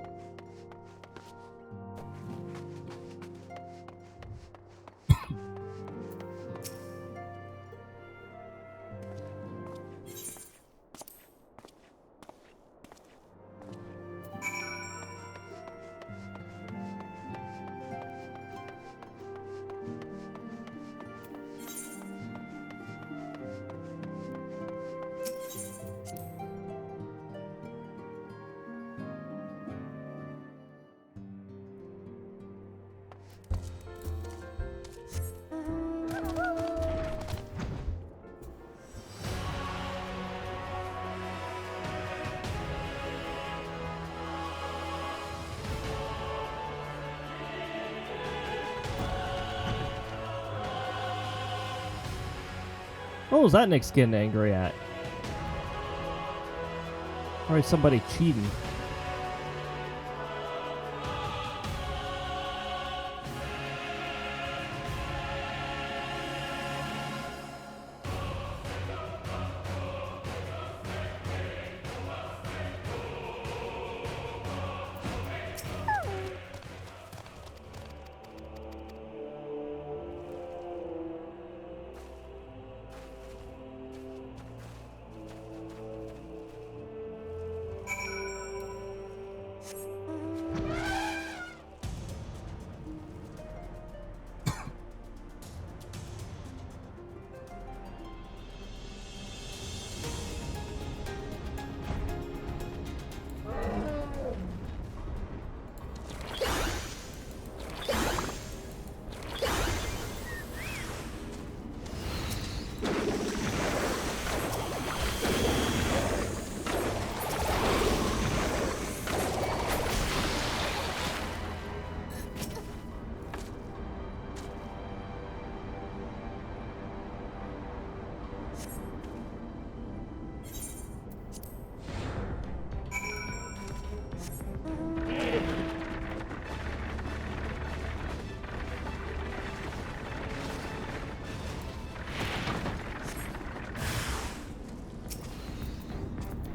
What was that Nick's getting angry at? Or is somebody cheating?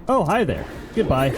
Oh, hi there. Goodbye.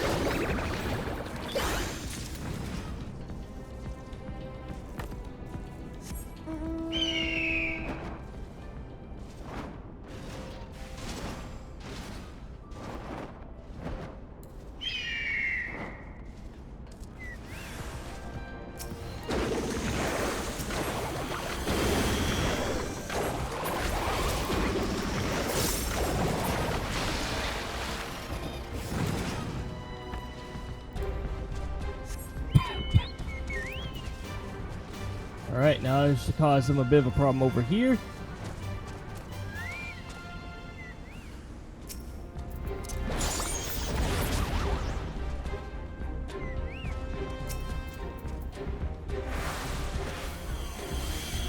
Alright, now this should cause them a bit of a problem over here.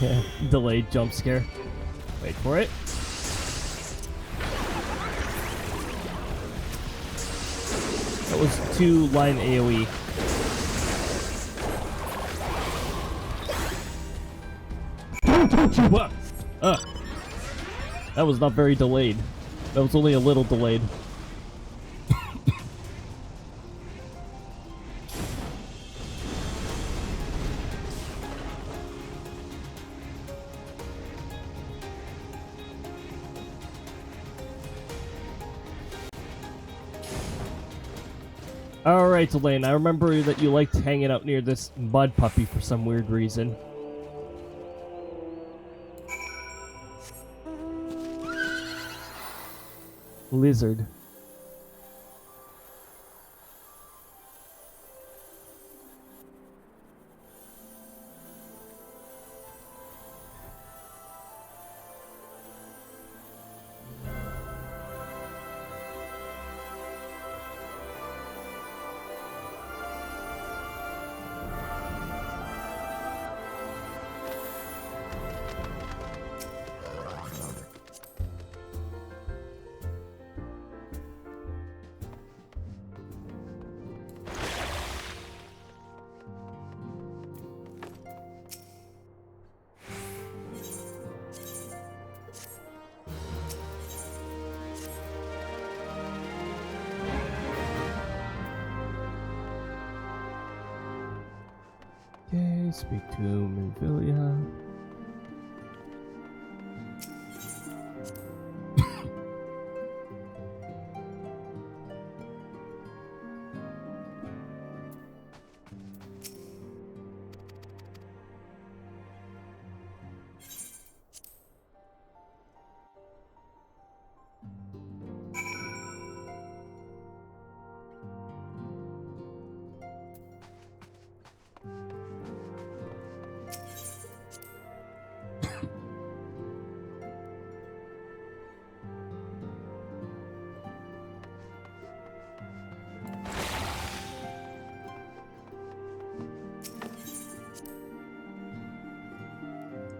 Yeah, delayed jump scare. Wait for it. That was 2-line AoE. That was not very delayed. That was only a little delayed. Alright, Elaine, I remember that you liked hanging out near this mud puppy for some weird reason. Lizard. Okay, speak to Minvilia.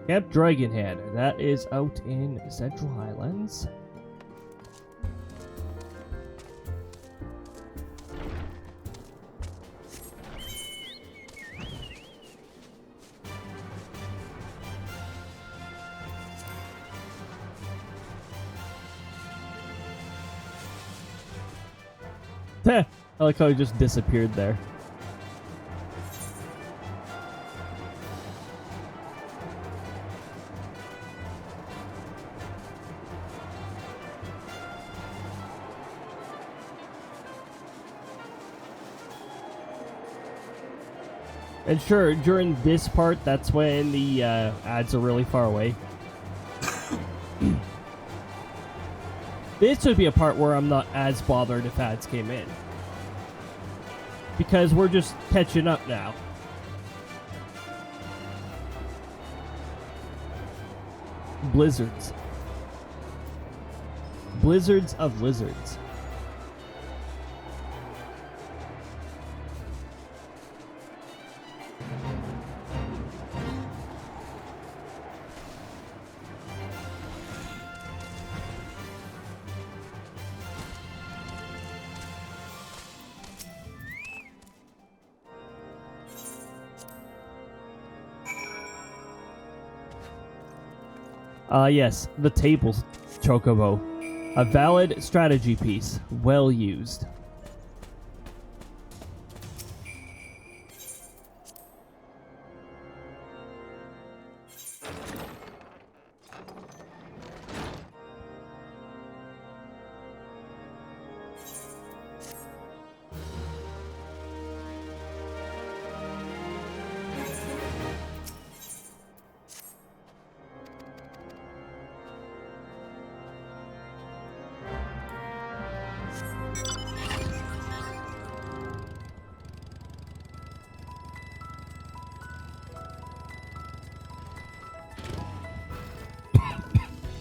Camp Dragonhead, that is out in Central Highlands. I like how he just disappeared there. And sure, during this part, that's when the ads are really far away. This would be a part where I'm not as bothered if ads came in. Because we're just catching up now. Blizzards. Blizzards of lizards. Yes, the tables, Chocobo. A valid strategy piece. Well used.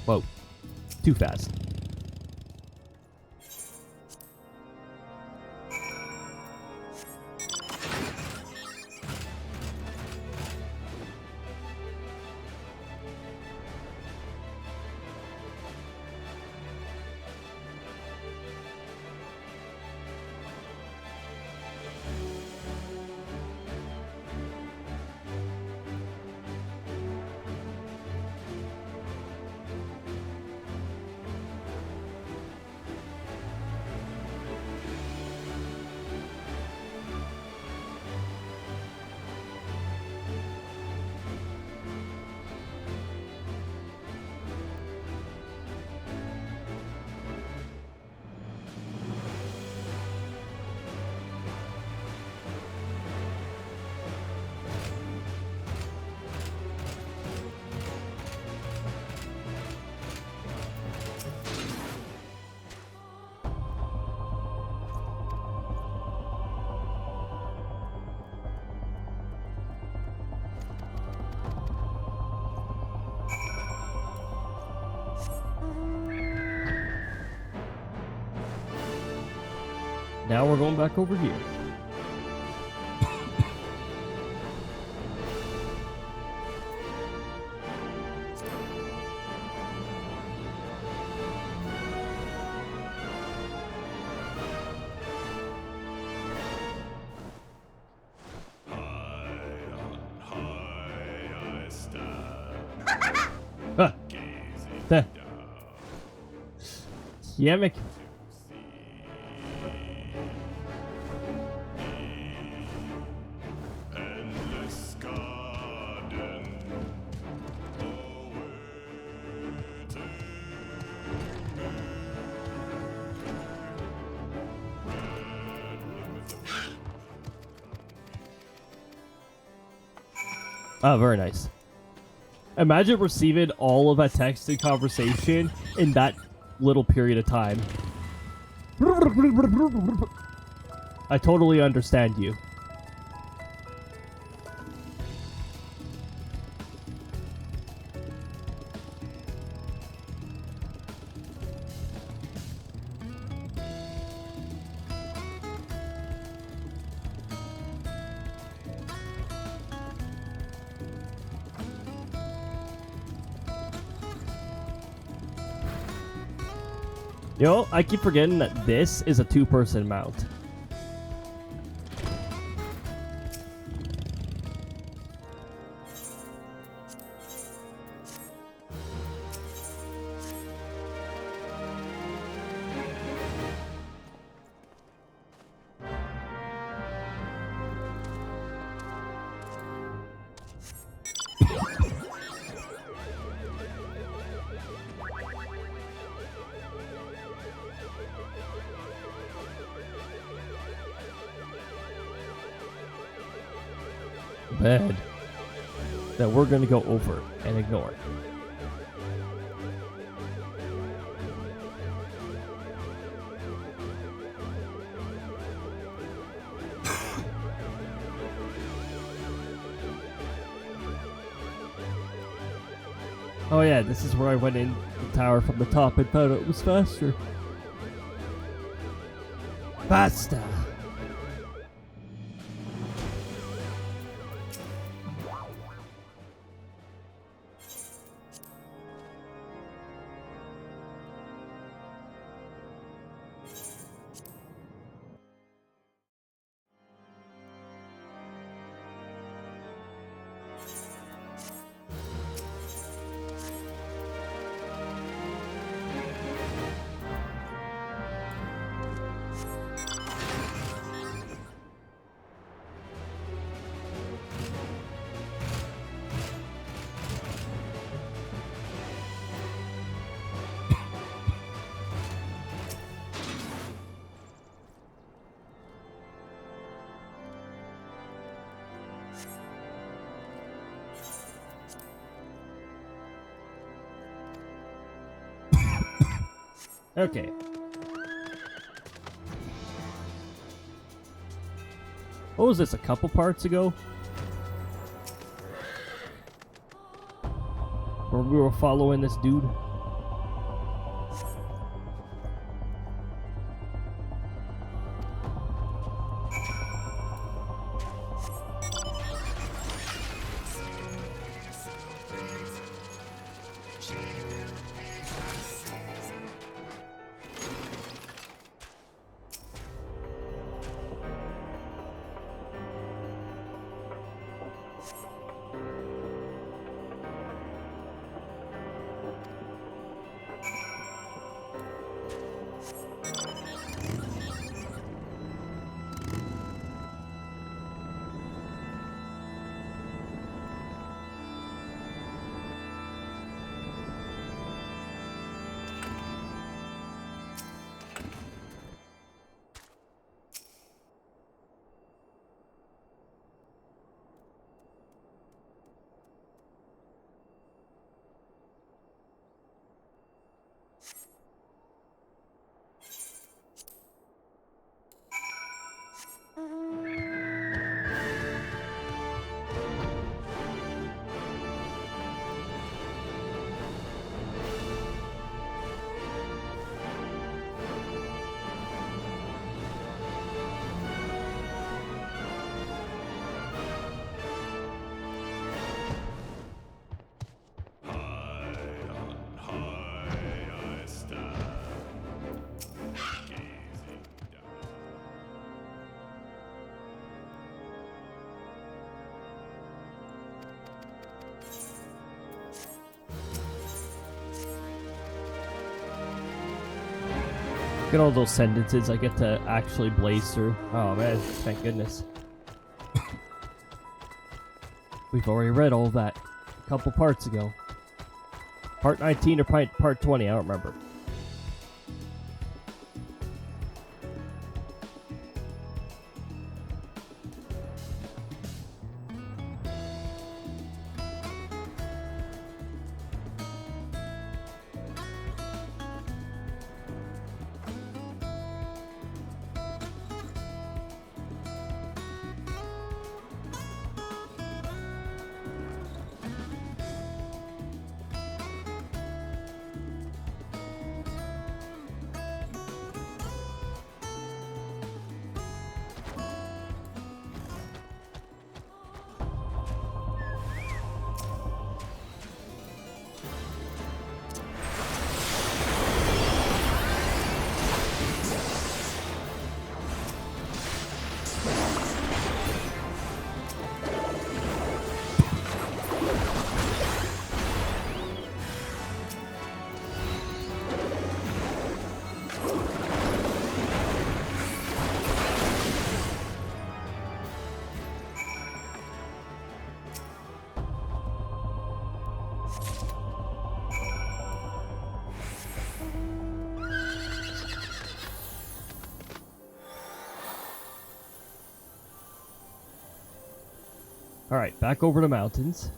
Whoa. Too fast. Now we're going back over here. Huh. Yeah, Mick. Oh, very nice. Imagine receiving all of that text and conversation in that little period of time. I totally understand you. You know, I keep forgetting that this is a two-person mount. Bad that we're gonna go over and ignore. Oh yeah, this is where I went in the tower from the top and thought it was faster. Faster! Okay. What was this, a couple parts ago? Where we were following this dude? Look at all those sentences I get to actually blaze through. Oh man, thank goodness. We've already read all that a couple parts ago. Part 19 or part 20, I don't remember. Alright, back over the mountains.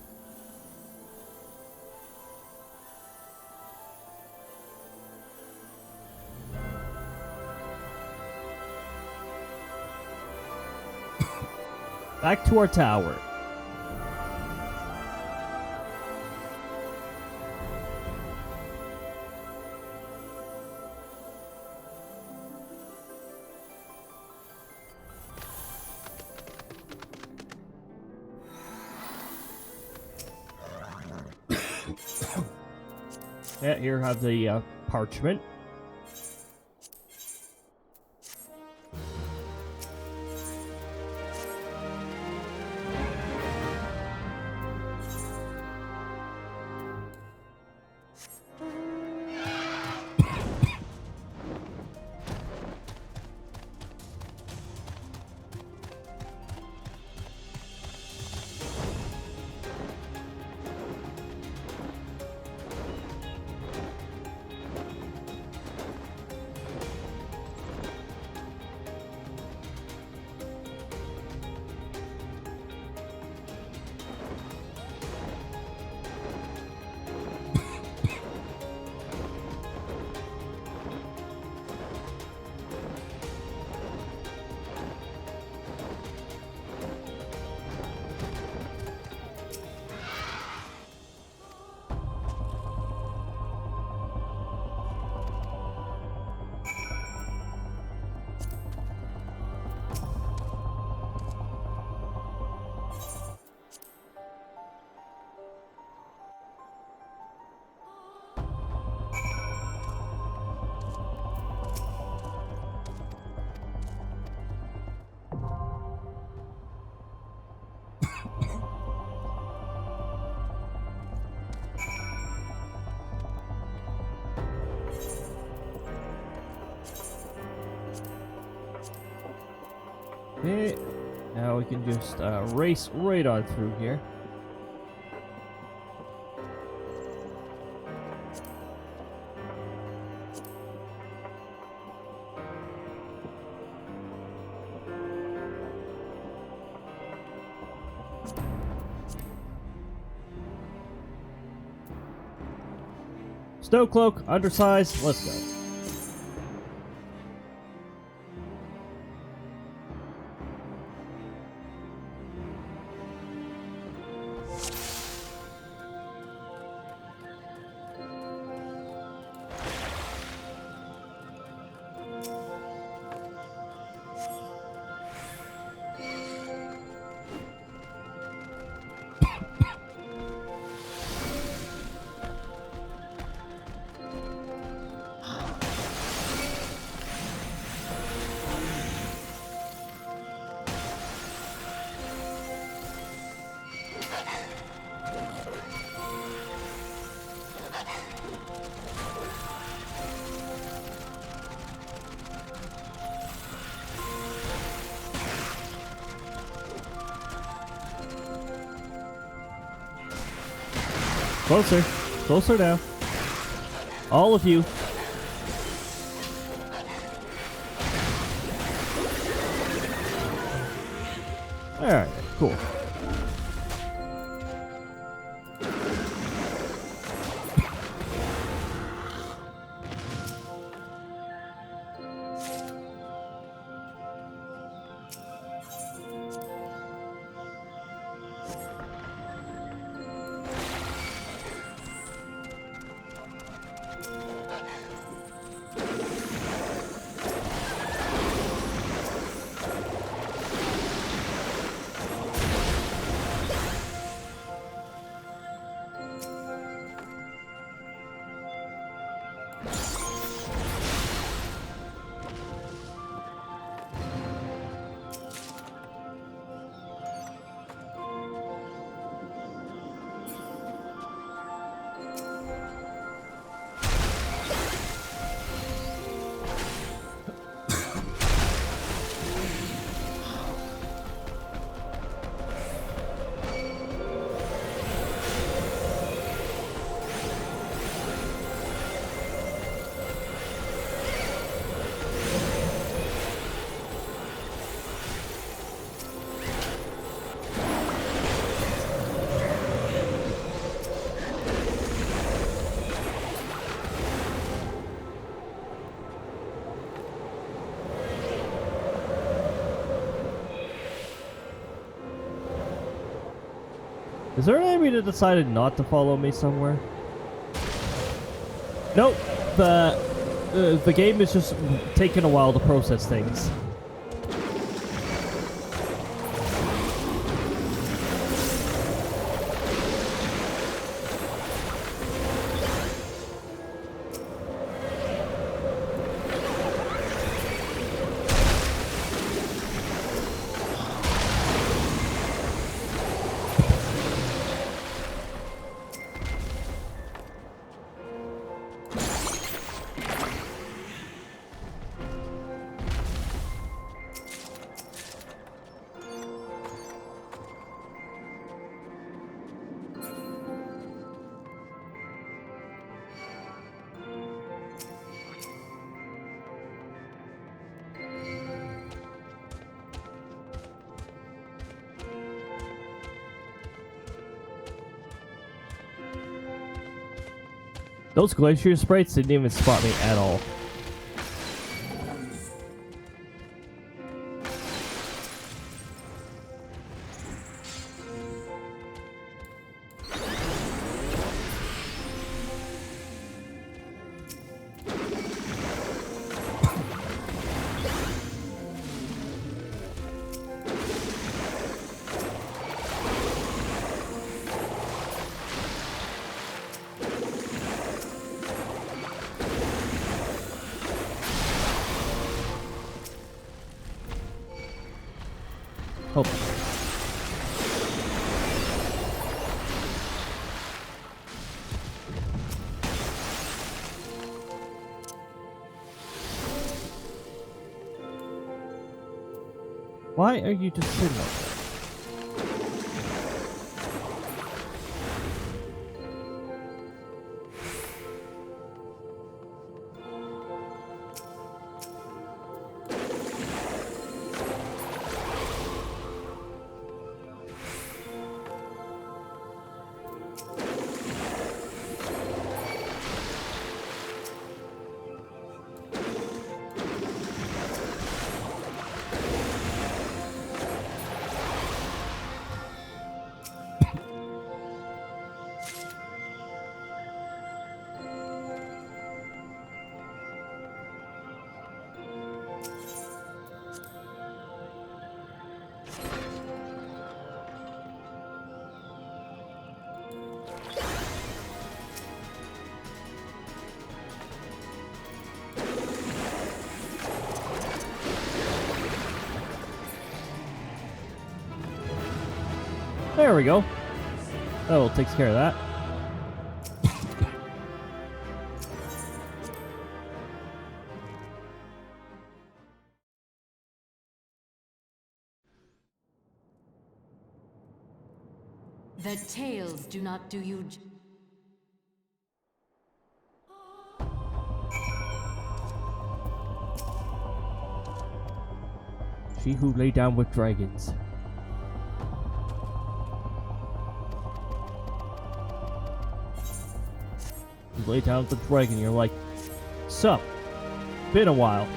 Back to our tower. Yeah, here have the parchment. Okay, now we can just race right on through here. Snow cloak, undersized, let's go. Closer. Closer now. All of you. Alright, cool. Is there an enemy that decided not to follow me somewhere? Nope. The game is just taking a while to process things. Those glacier sprites didn't even spot me at all. Oh. Why are you just sitting up there? There we go. That takes care of that. The tales do not do you She who lay down with dragons. You lay down with the dragon, you're like, sup? Been a while.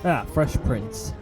Ah, Fresh Prince.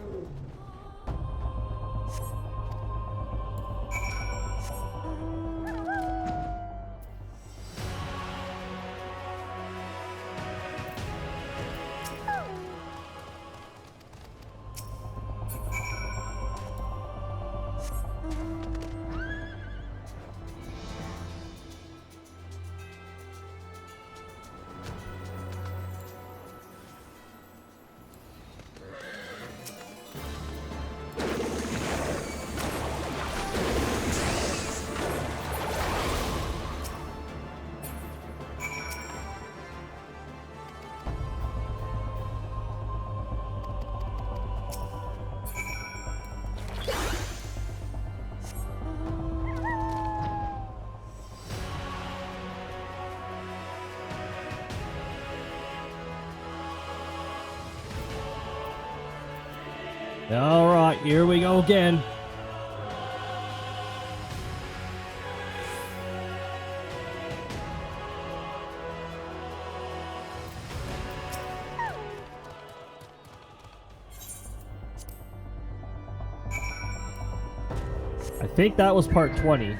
Alright, here we go again. I think that was part 20.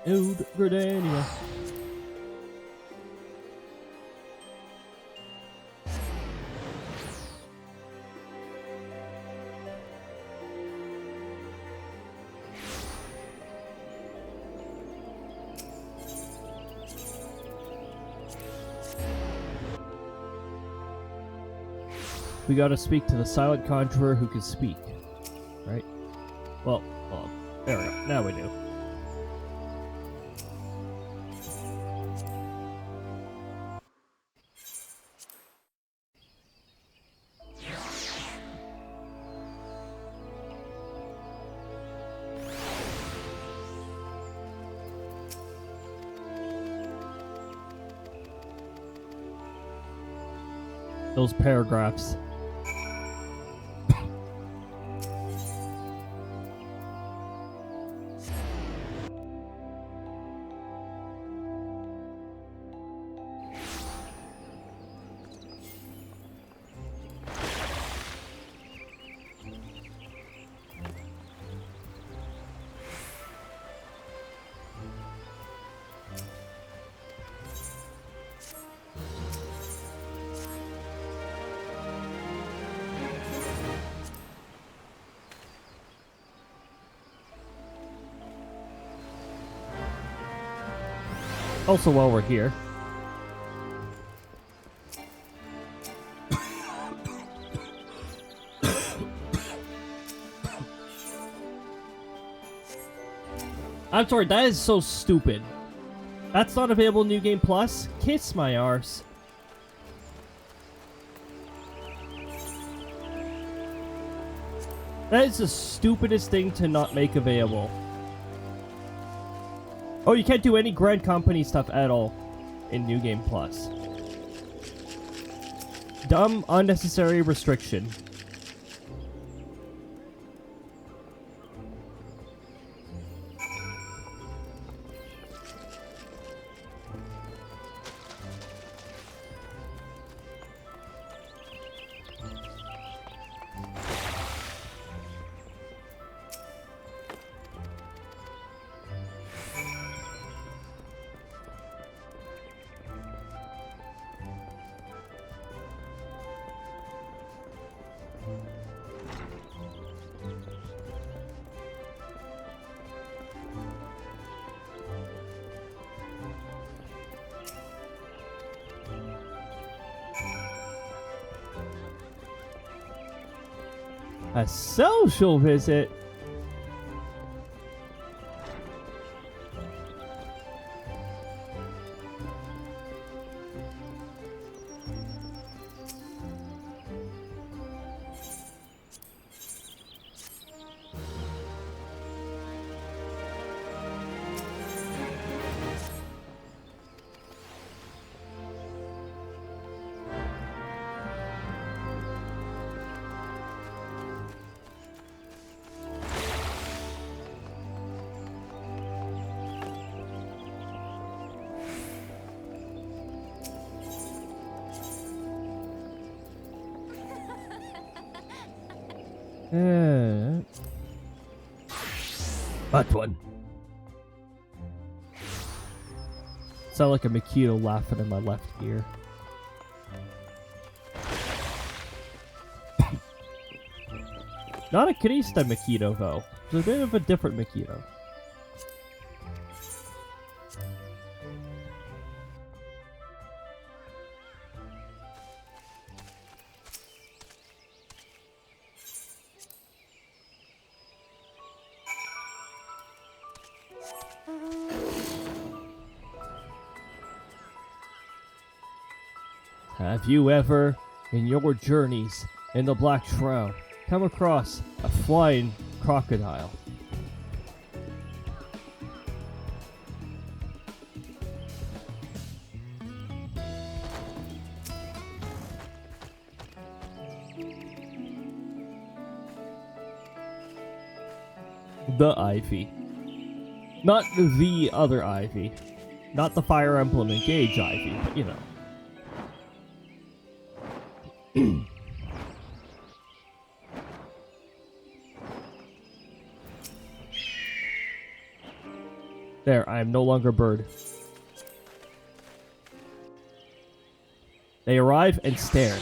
Old Gridania. We gotta speak to the silent conjurer who can speak, right? Well, there we go. Now we do. Those paragraphs. Also, while we're here, I'm sorry, that is so stupid. That's not available in New Game Plus? Kiss my arse. That is the stupidest thing to not make available. Oh, you can't do any Grand Company stuff at all in New Game Plus. Dumb, unnecessary restriction. A social visit? That one. Sound like a Makito laughing in my left ear. Not a Kirista Makito, though. It's a bit of a different Makito. Have you ever, in your journeys in the Black Shroud, come across a flying crocodile? The Ivy. Not the other Ivy. Not the Fire Emblem Engage Ivy, but you know. There, I am no longer bird. They arrive and stare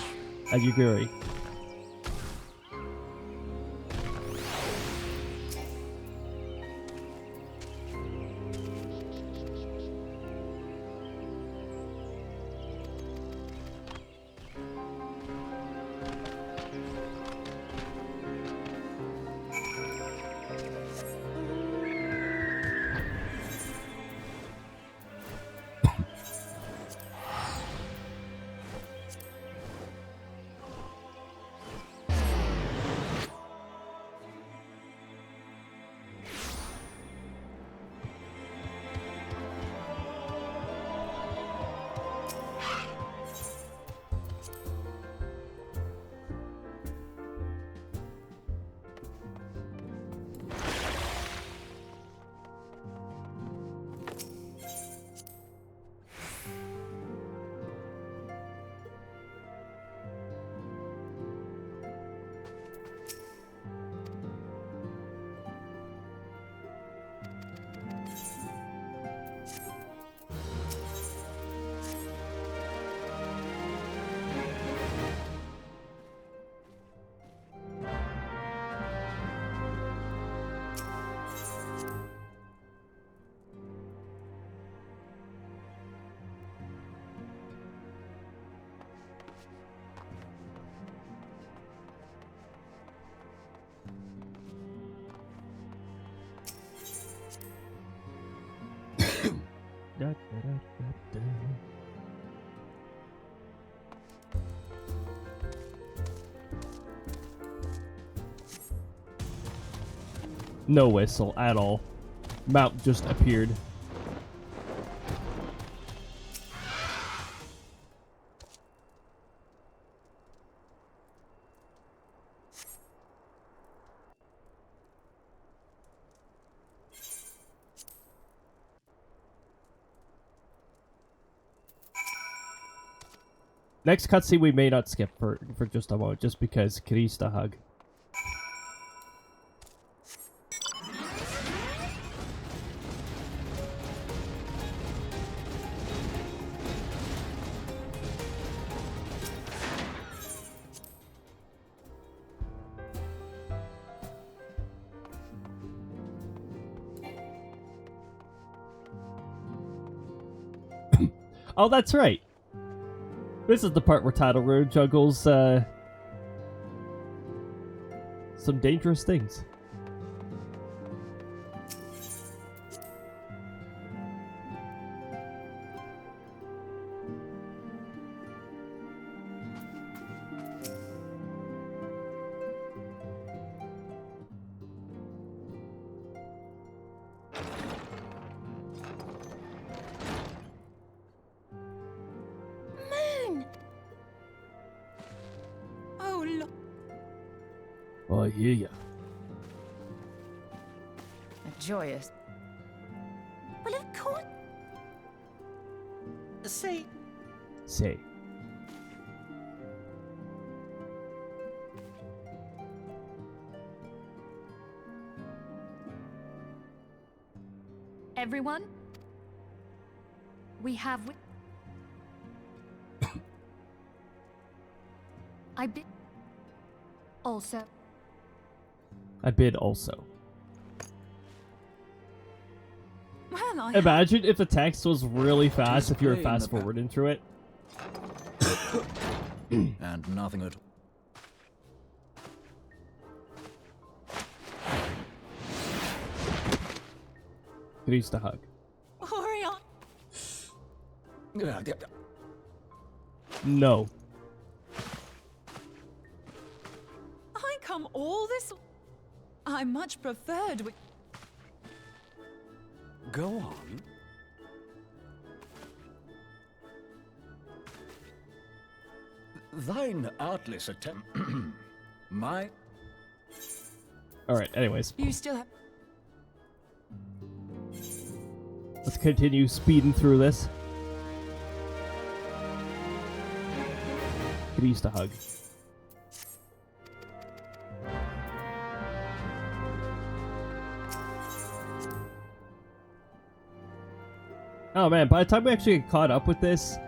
at Yuguri. No whistle at all. Mount just appeared. Next cutscene we may not skip for just a moment, just because Krista hug. Oh, that's right. This is the part where Tadalroad juggles some dangerous things. I hear ya. Joyous. Well, of course. Say, Say. Everyone, we have. I bid. Also. I bid also. Well, I Imagine if the text was really fast if you were Explain fast the forwarding through it. And nothing at Krista hug. Orion. No. I come all this. I much preferred. Go on. thine artless attempt. My. Alright, anyways. You still have. Let's continue speeding through this. Krista hug. Oh man, by the time we actually get caught up with this,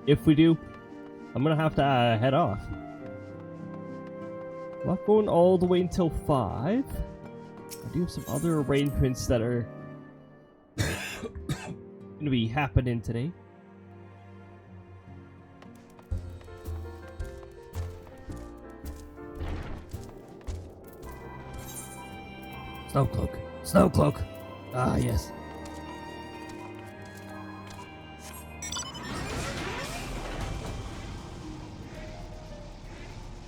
if we do, I'm gonna have to head off. I'm not going all the way until 5. I do have some other arrangements that are gonna be happening today. Snowcloak. Snowcloak. Ah, yes.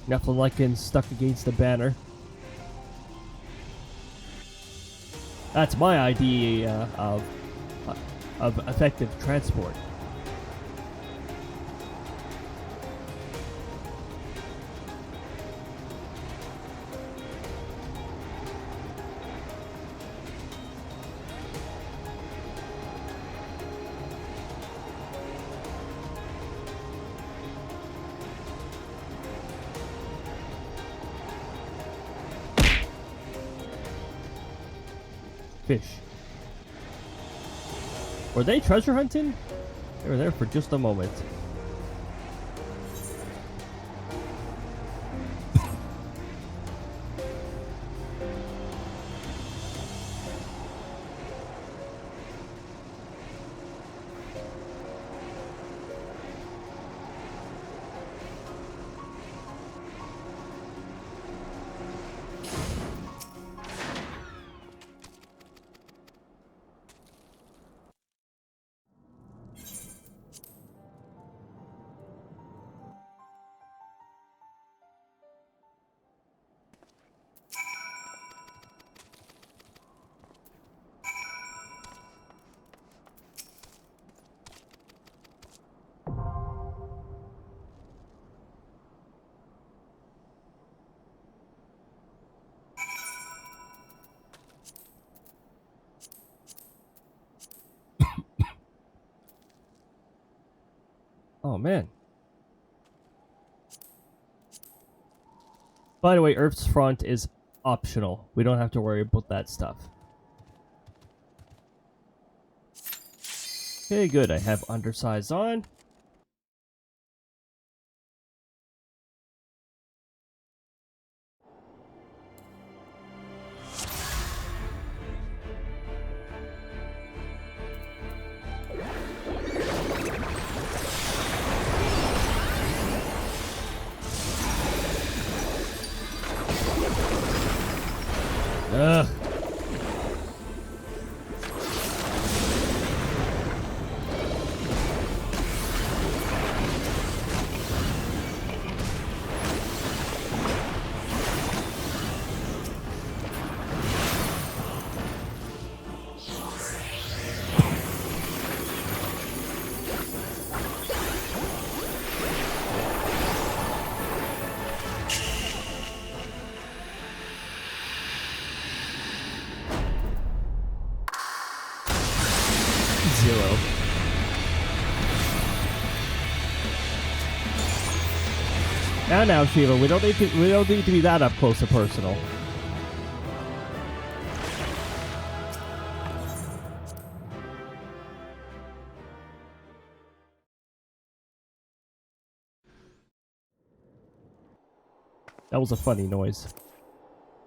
Nothing like getting stuck against the banner. That's my idea of effective transport. Fish. Were they treasure hunting? They were there for just a moment. Oh, man. By the way, Earth's front is optional. We don't have to worry about that stuff. Okay, good. I have undersize on. Ugh. Zero. Now, Shiva, we don't need to be that up close and personal. That was a funny noise.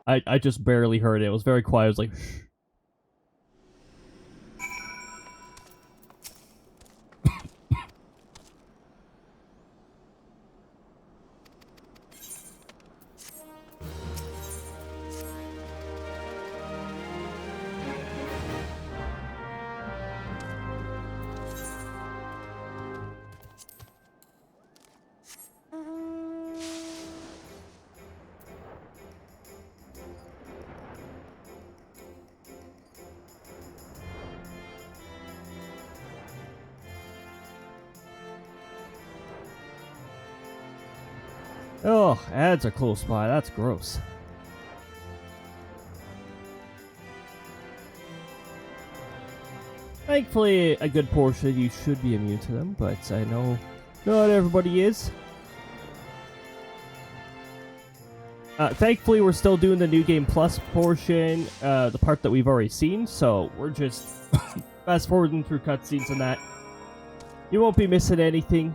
I just barely heard it. It was very quiet. I was like, shh. Oh, ads are close by. That's gross. Thankfully, a good portion of you should be immune to them, but I know not everybody is. Thankfully, we're still doing the New Game Plus portion, the part that we've already seen, so we're just fast-forwarding through cutscenes and that. You won't be missing anything.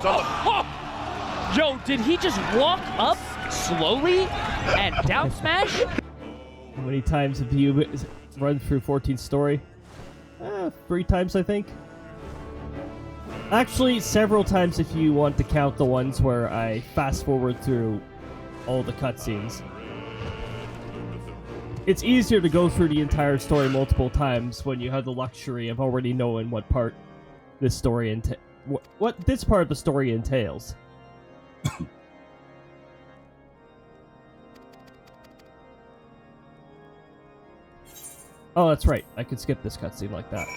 Oh! Yo, did he just walk up slowly and down smash? How many times have you run through 14's story? 3 times, I think. Actually, several times if you want to count the ones where I fast forward through all the cutscenes. It's easier to go through the entire story multiple times when you have the luxury of already knowing what part this story what this part of the story entails. Oh, that's right. I could skip this cutscene like that.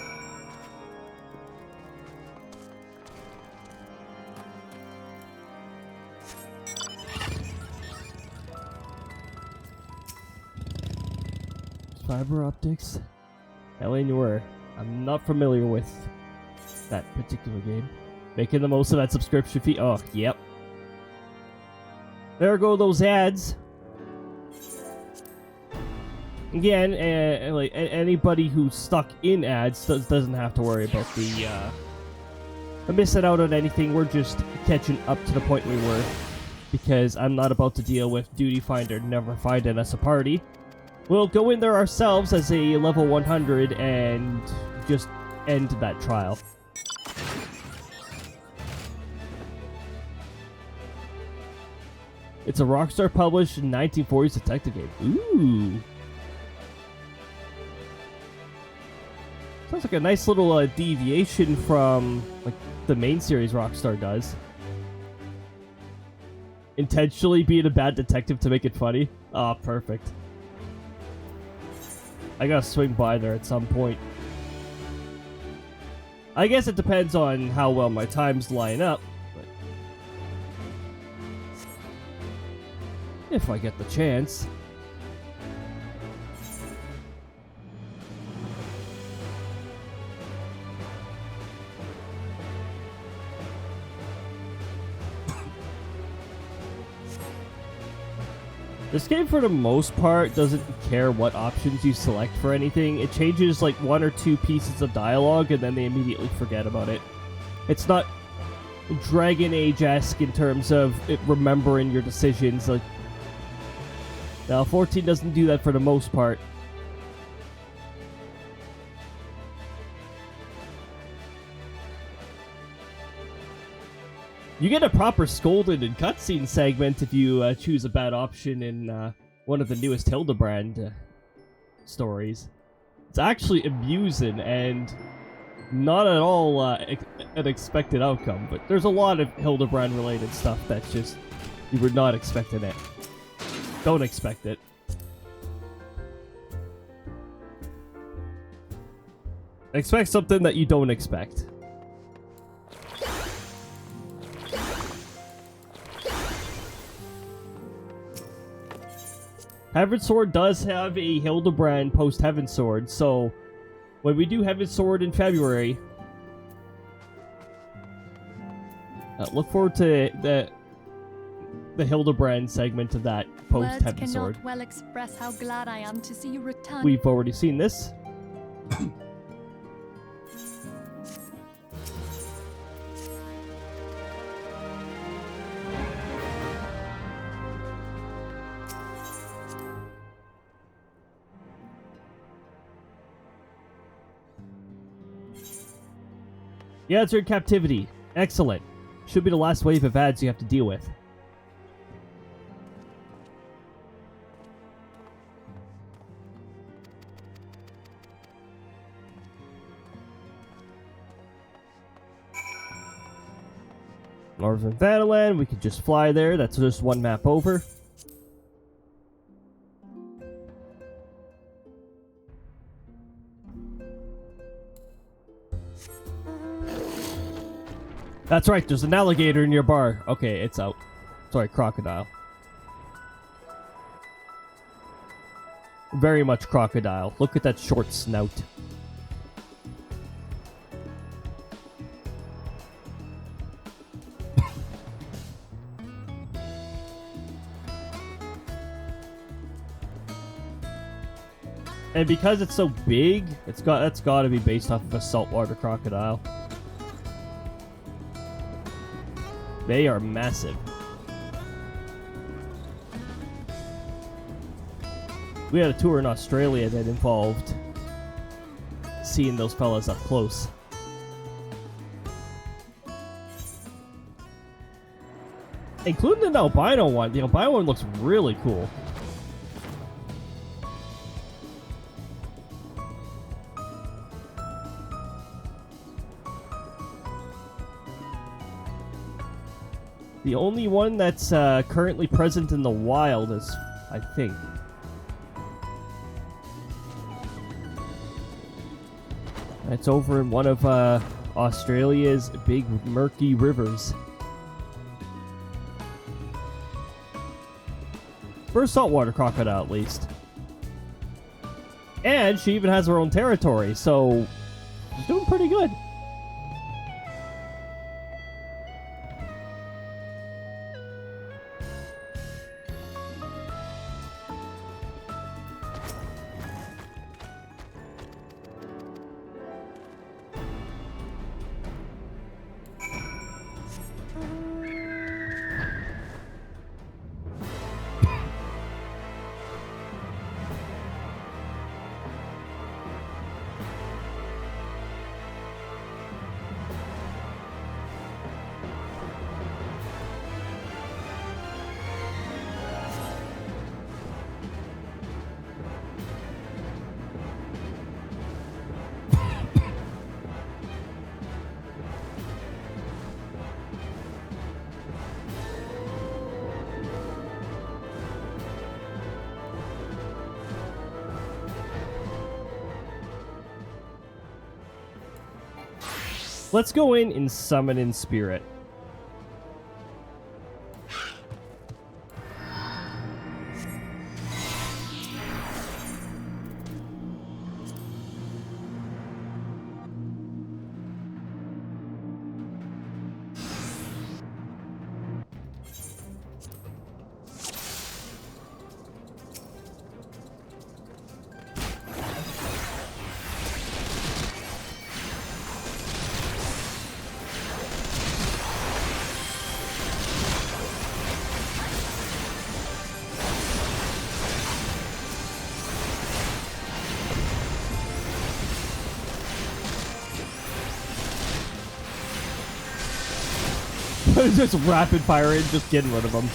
Fiber optics? Eleanor, I'm not familiar with that particular game. Making the most of that subscription fee. Oh, yep. There go those ads. Again, like anybody who's stuck in ads doesn't have to worry about the missing out on anything. We're just catching up to the point we were, because I'm not about to deal with Duty Finder never finding us a party. We'll go in there ourselves as a level 100 and just end that trial. It's a Rockstar published 1940s detective game. Ooh. Sounds like a nice little deviation from like the main series Rockstar does. Intentionally being a bad detective to make it funny. Ah, perfect. I gotta swing by there at some point. I guess it depends on how well my times line up. But if I get the chance. This game, for the most part, doesn't care what options you select for anything. It changes like 1 or 2 pieces of dialogue, and then they immediately forget about it. It's not Dragon Age-esque in terms of it remembering your decisions. Like, now, 14 doesn't do that for the most part. You get a proper scolded and cutscene segment if you choose a bad option in one of the newest Hildebrand stories. It's actually amusing and not at all an expected outcome, but there's a lot of Hildebrand-related stuff that's just, you were not expecting it. Don't expect it. Expect something that you don't expect. Heaven Sword does have a Hildebrand post-Heaven Sword, so when we do Heaven Sword in February, look forward to the Hildebrand segment of that post-Heaven Sword. Words cannot well express how glad I am to see you return. We've already seen this. Yeah, it's in captivity. Excellent. Should be the last wave of ads you have to deal with. Northern Vanaland, we could just fly there. That's just one map over. That's right, there's an alligator in your bar. Okay, it's out. Sorry, crocodile. Very much crocodile. Look at that short snout. And because it's so big, that's got to be based off of a saltwater crocodile. They are massive. We had a tour in Australia that involved seeing those fellas up close. Including the albino one. The albino one looks really cool. The only one that's currently present in the wild is, I think. It's over in one of Australia's big murky rivers. For a saltwater crocodile, at least. And she even has her own territory, so she's doing pretty good. Let's go in and summon in spirit. Just rapid fire and just getting rid of them.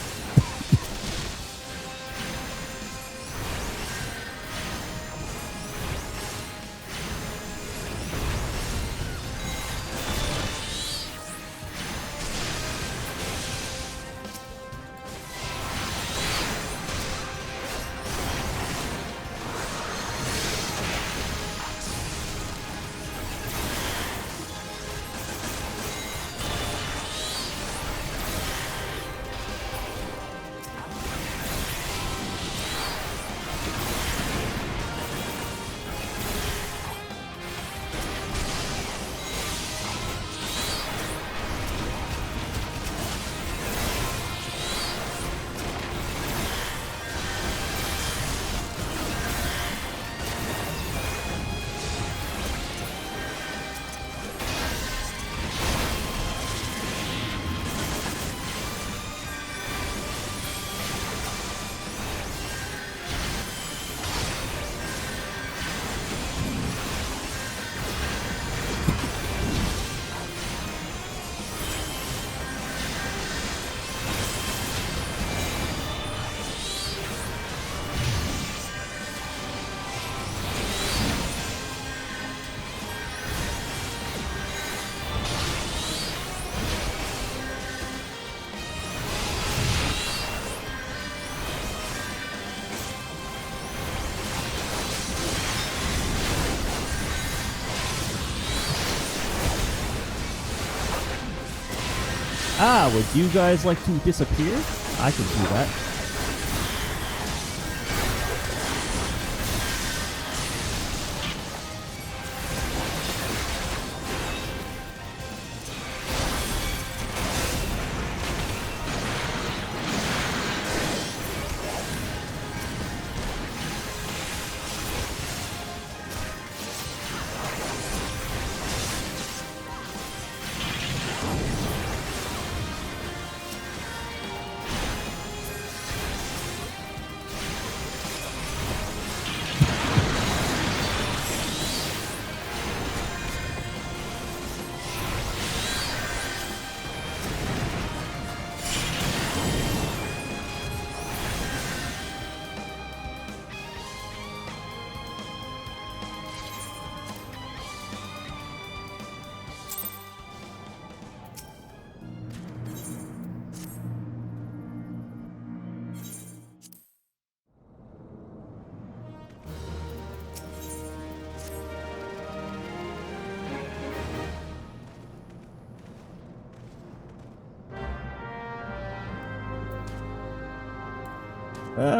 Ah, would you guys like to disappear? I can do that.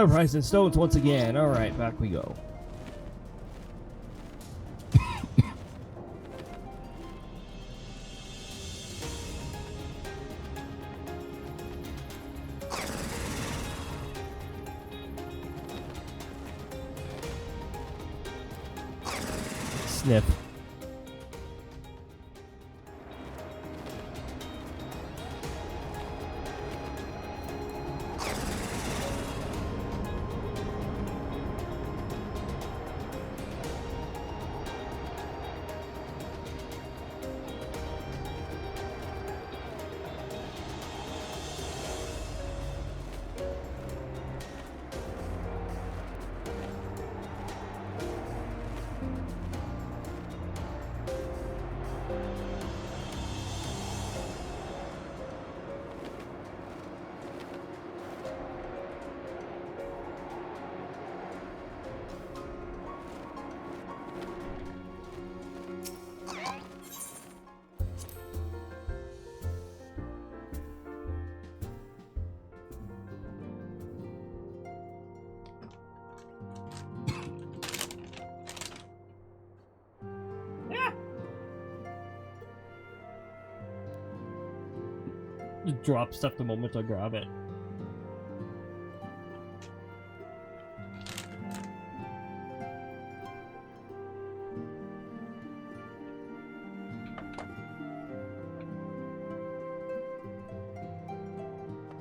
Rising stones once again. Alright, back we go. Sniff. Just drop stuff the moment I grab it.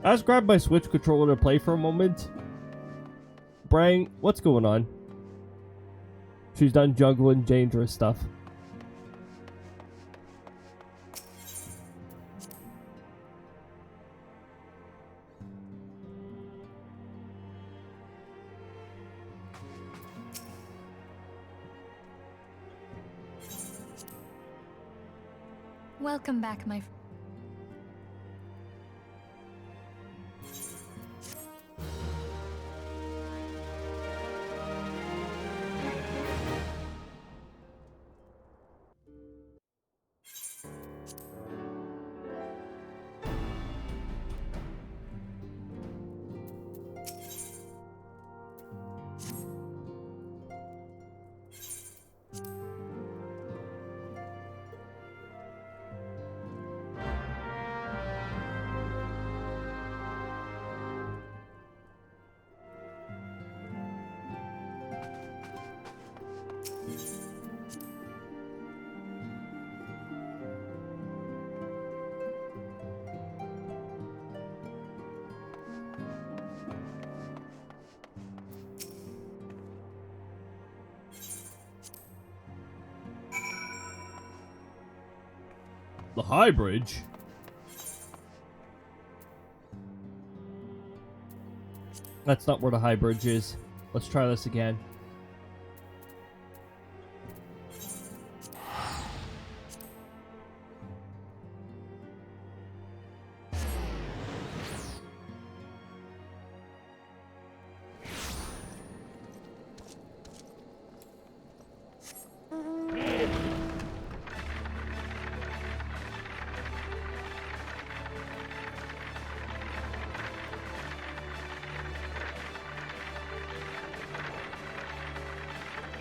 I just grabbed my Switch controller to play for a moment. Brang, what's going on? She's done juggling dangerous stuff. Welcome back, my The High Bridge? That's not where the High Bridge is. Let's try this again.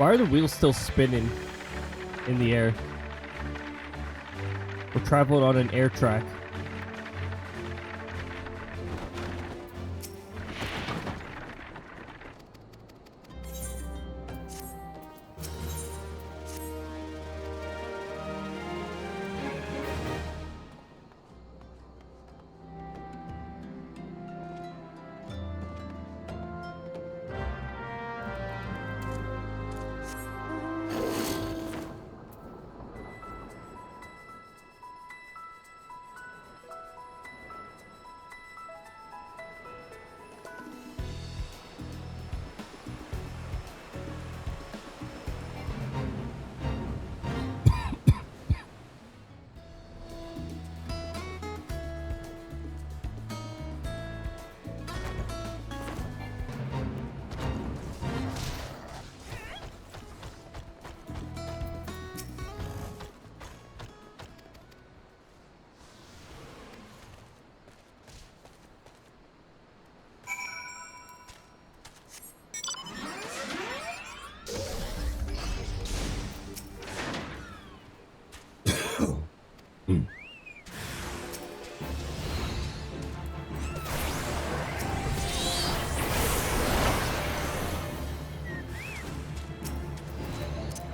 Why are the wheels still spinning in the air? We're traveling on an air track.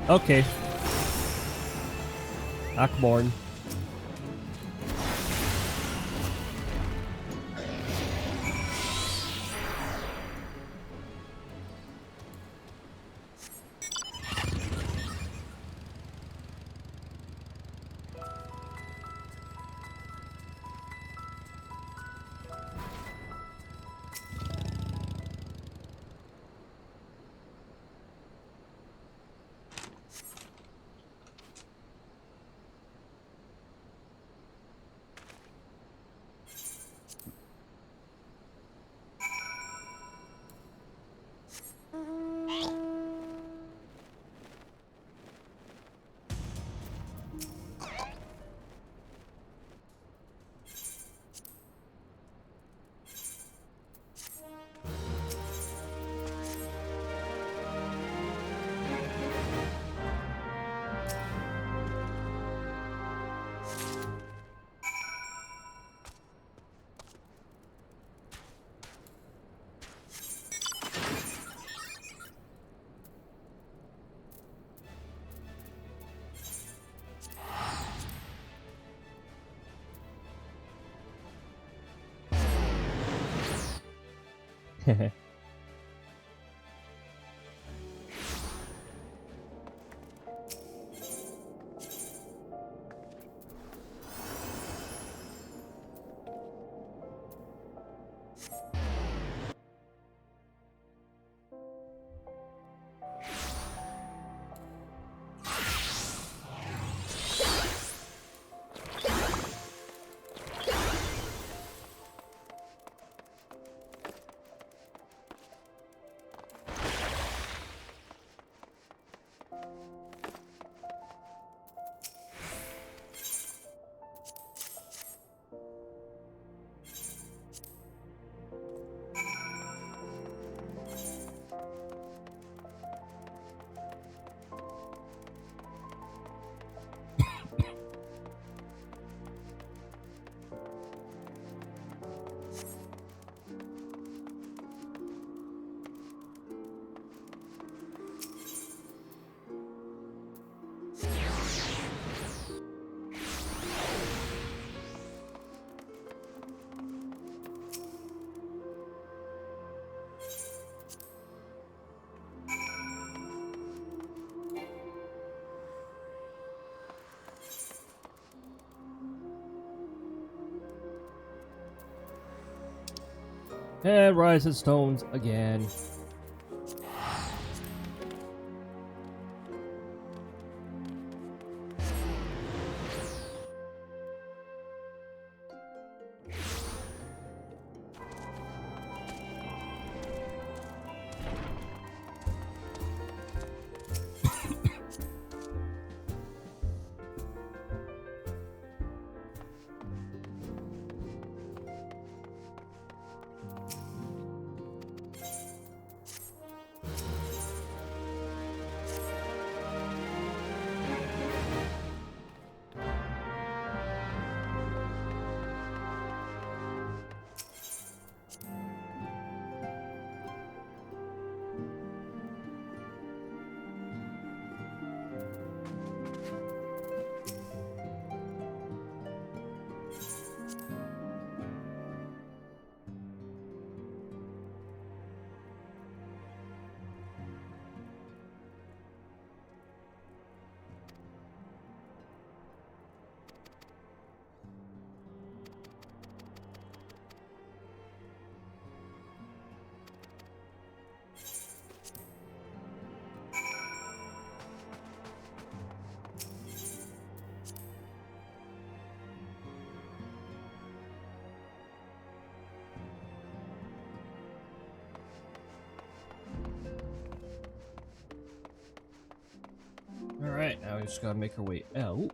Okay. Akborn. And Rise and Stones again. Alright, now we just gotta make our way out.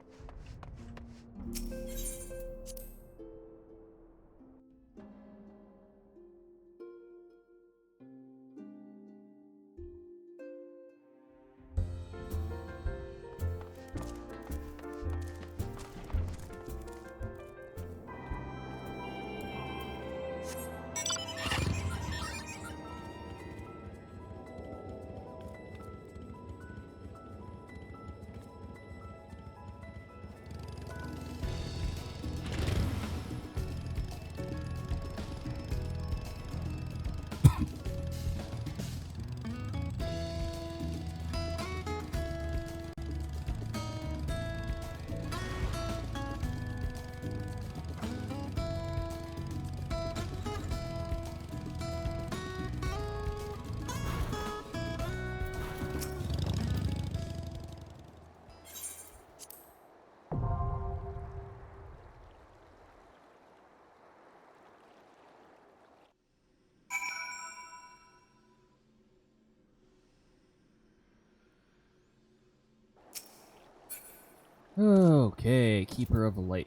Okay, Keeper of the Lake.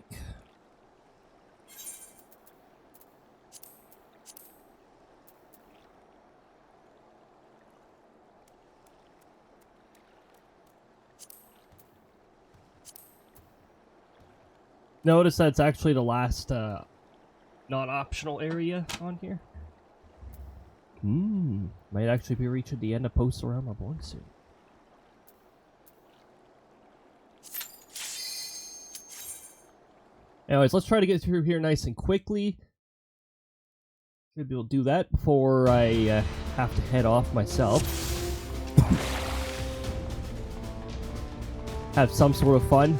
Notice that's actually the last non-optional area on here. Might actually be reaching the end of Post-ARR Reborn soon. Anyways, let's try to get through here nice and quickly. Maybe we'll do that before I have to head off myself. Have some sort of fun.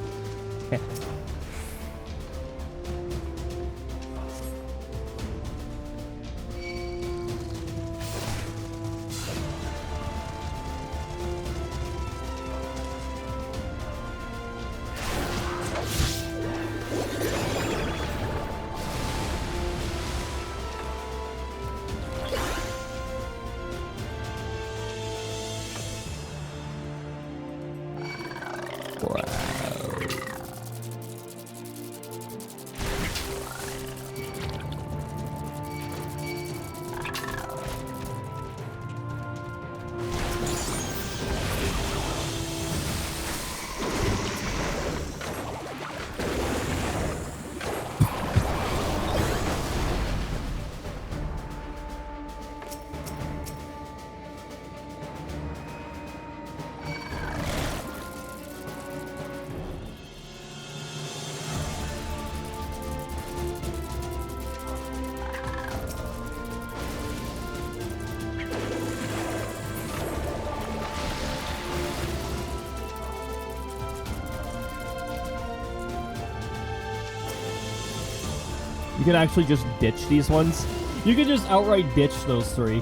You can actually just ditch these ones. You can just outright ditch those three.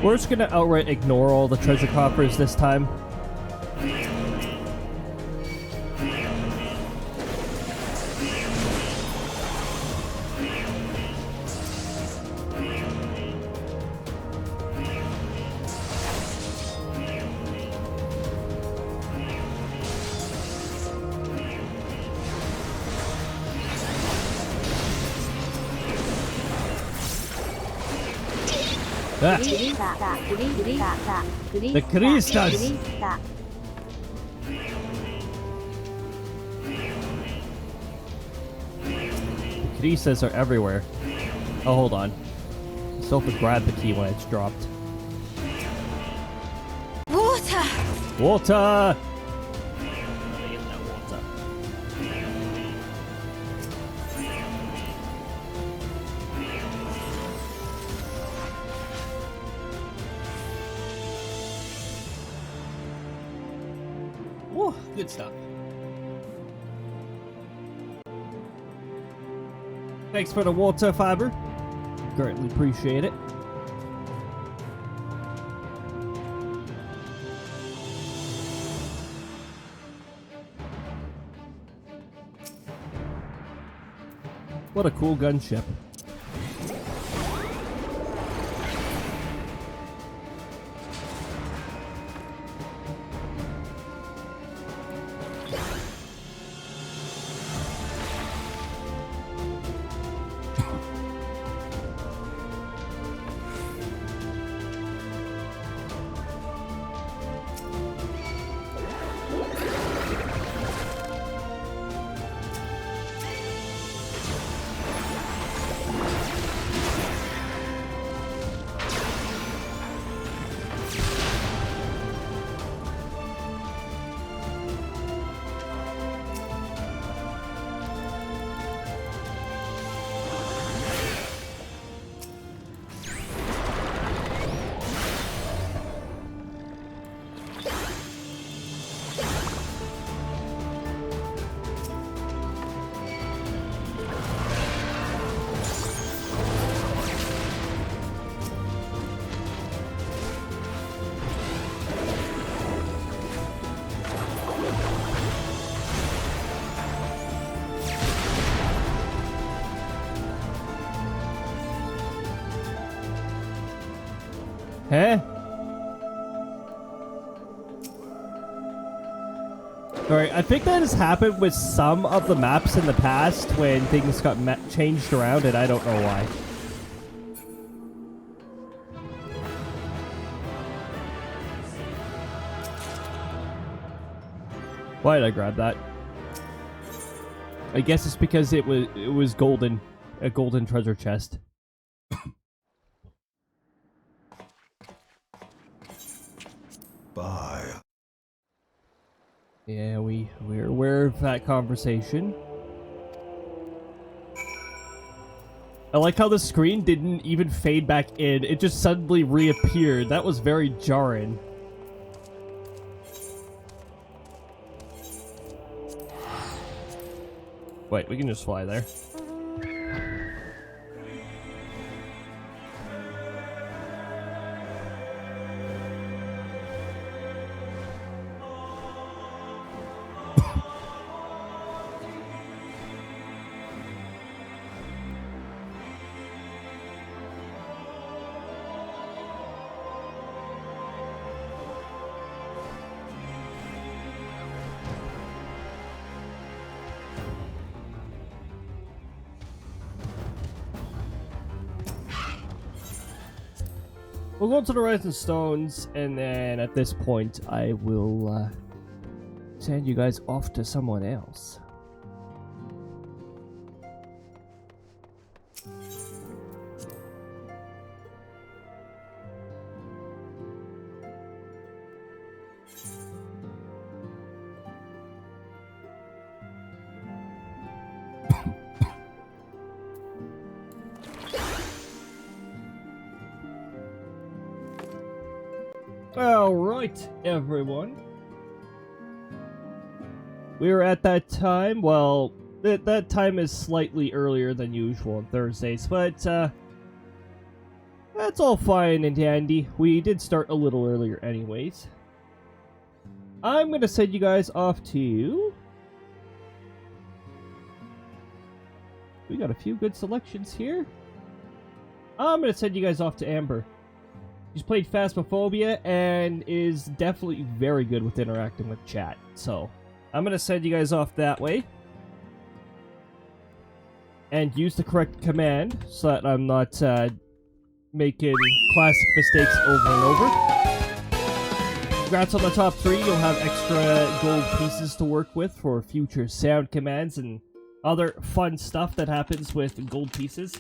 We're just gonna outright ignore all the treasure coffers this time. Ah. The crystals! The crystals are everywhere. Oh, hold on. I still have to grab the key when it's dropped. Water! Water! Good stuff. Thanks for the water, Fiber. Greatly appreciate it. What a cool gunship. Huh? Alright, I think that has happened with some of the maps in the past when things got changed around, and I don't know why. Why did I grab that? I guess it's because it was golden, a golden treasure chest. Bye. Yeah, we're aware of that conversation. I like how the screen didn't even fade back in. It just suddenly reappeared. That was very jarring. Wait, we can just fly there. We'll go to the Rising Stones, and then at this point, I will send you guys off to someone else. Alright, everyone. We're at that time. Well, that time is slightly earlier than usual on Thursdays, but that's all fine and dandy. We did start a little earlier anyways. I'm gonna send you guys off to... We got a few good selections here. I'm gonna send you guys off to Amber. She's played Phasmophobia and is definitely very good with interacting with chat. So, I'm going to send you guys off that way. And use the correct command so that I'm not making classic mistakes over and over. Congrats on the top 3. You'll have extra gold pieces to work with for future sound commands and other fun stuff that happens with gold pieces.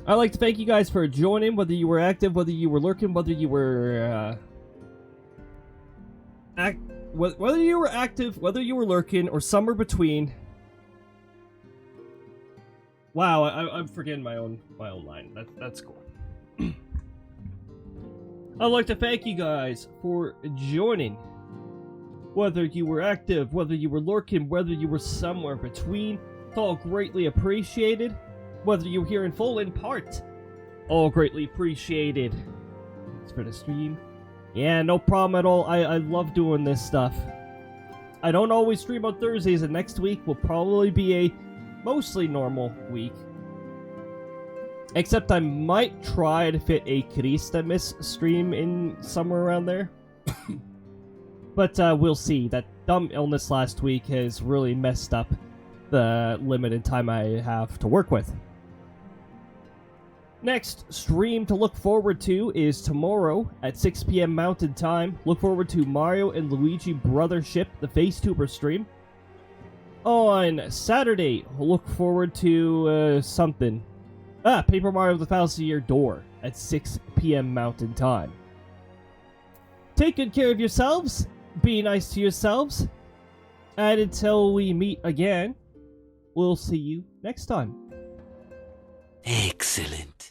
I'd like to thank you guys for joining, whether you were active, whether you were lurking, whether you were whether you were active, whether you were lurking, or somewhere between. Wow, I'm forgetting my own line. That's cool. I'd like to thank you guys for joining. Whether you were active, whether you were lurking, whether you were somewhere between, it's all greatly appreciated. Whether you're here in full, in part, all greatly appreciated. Thanks for the stream. Yeah, no problem at all. I love doing this stuff. I don't always stream on Thursdays, and next week will probably be a mostly normal week. Except I might try to fit a Christmas stream in somewhere around there. But we'll see. That dumb illness last week has really messed up the limited time I have to work with. Next stream to look forward to is tomorrow at 6 PM Mountain Time. Look forward to Mario and Luigi Brothership, the FaceTuber stream. On Saturday, look forward to something. Paper Mario the 1000-Year Door at 6 PM Mountain Time. Take good care of yourselves, be nice to yourselves, and until we meet again, we'll see you next time. Excellent.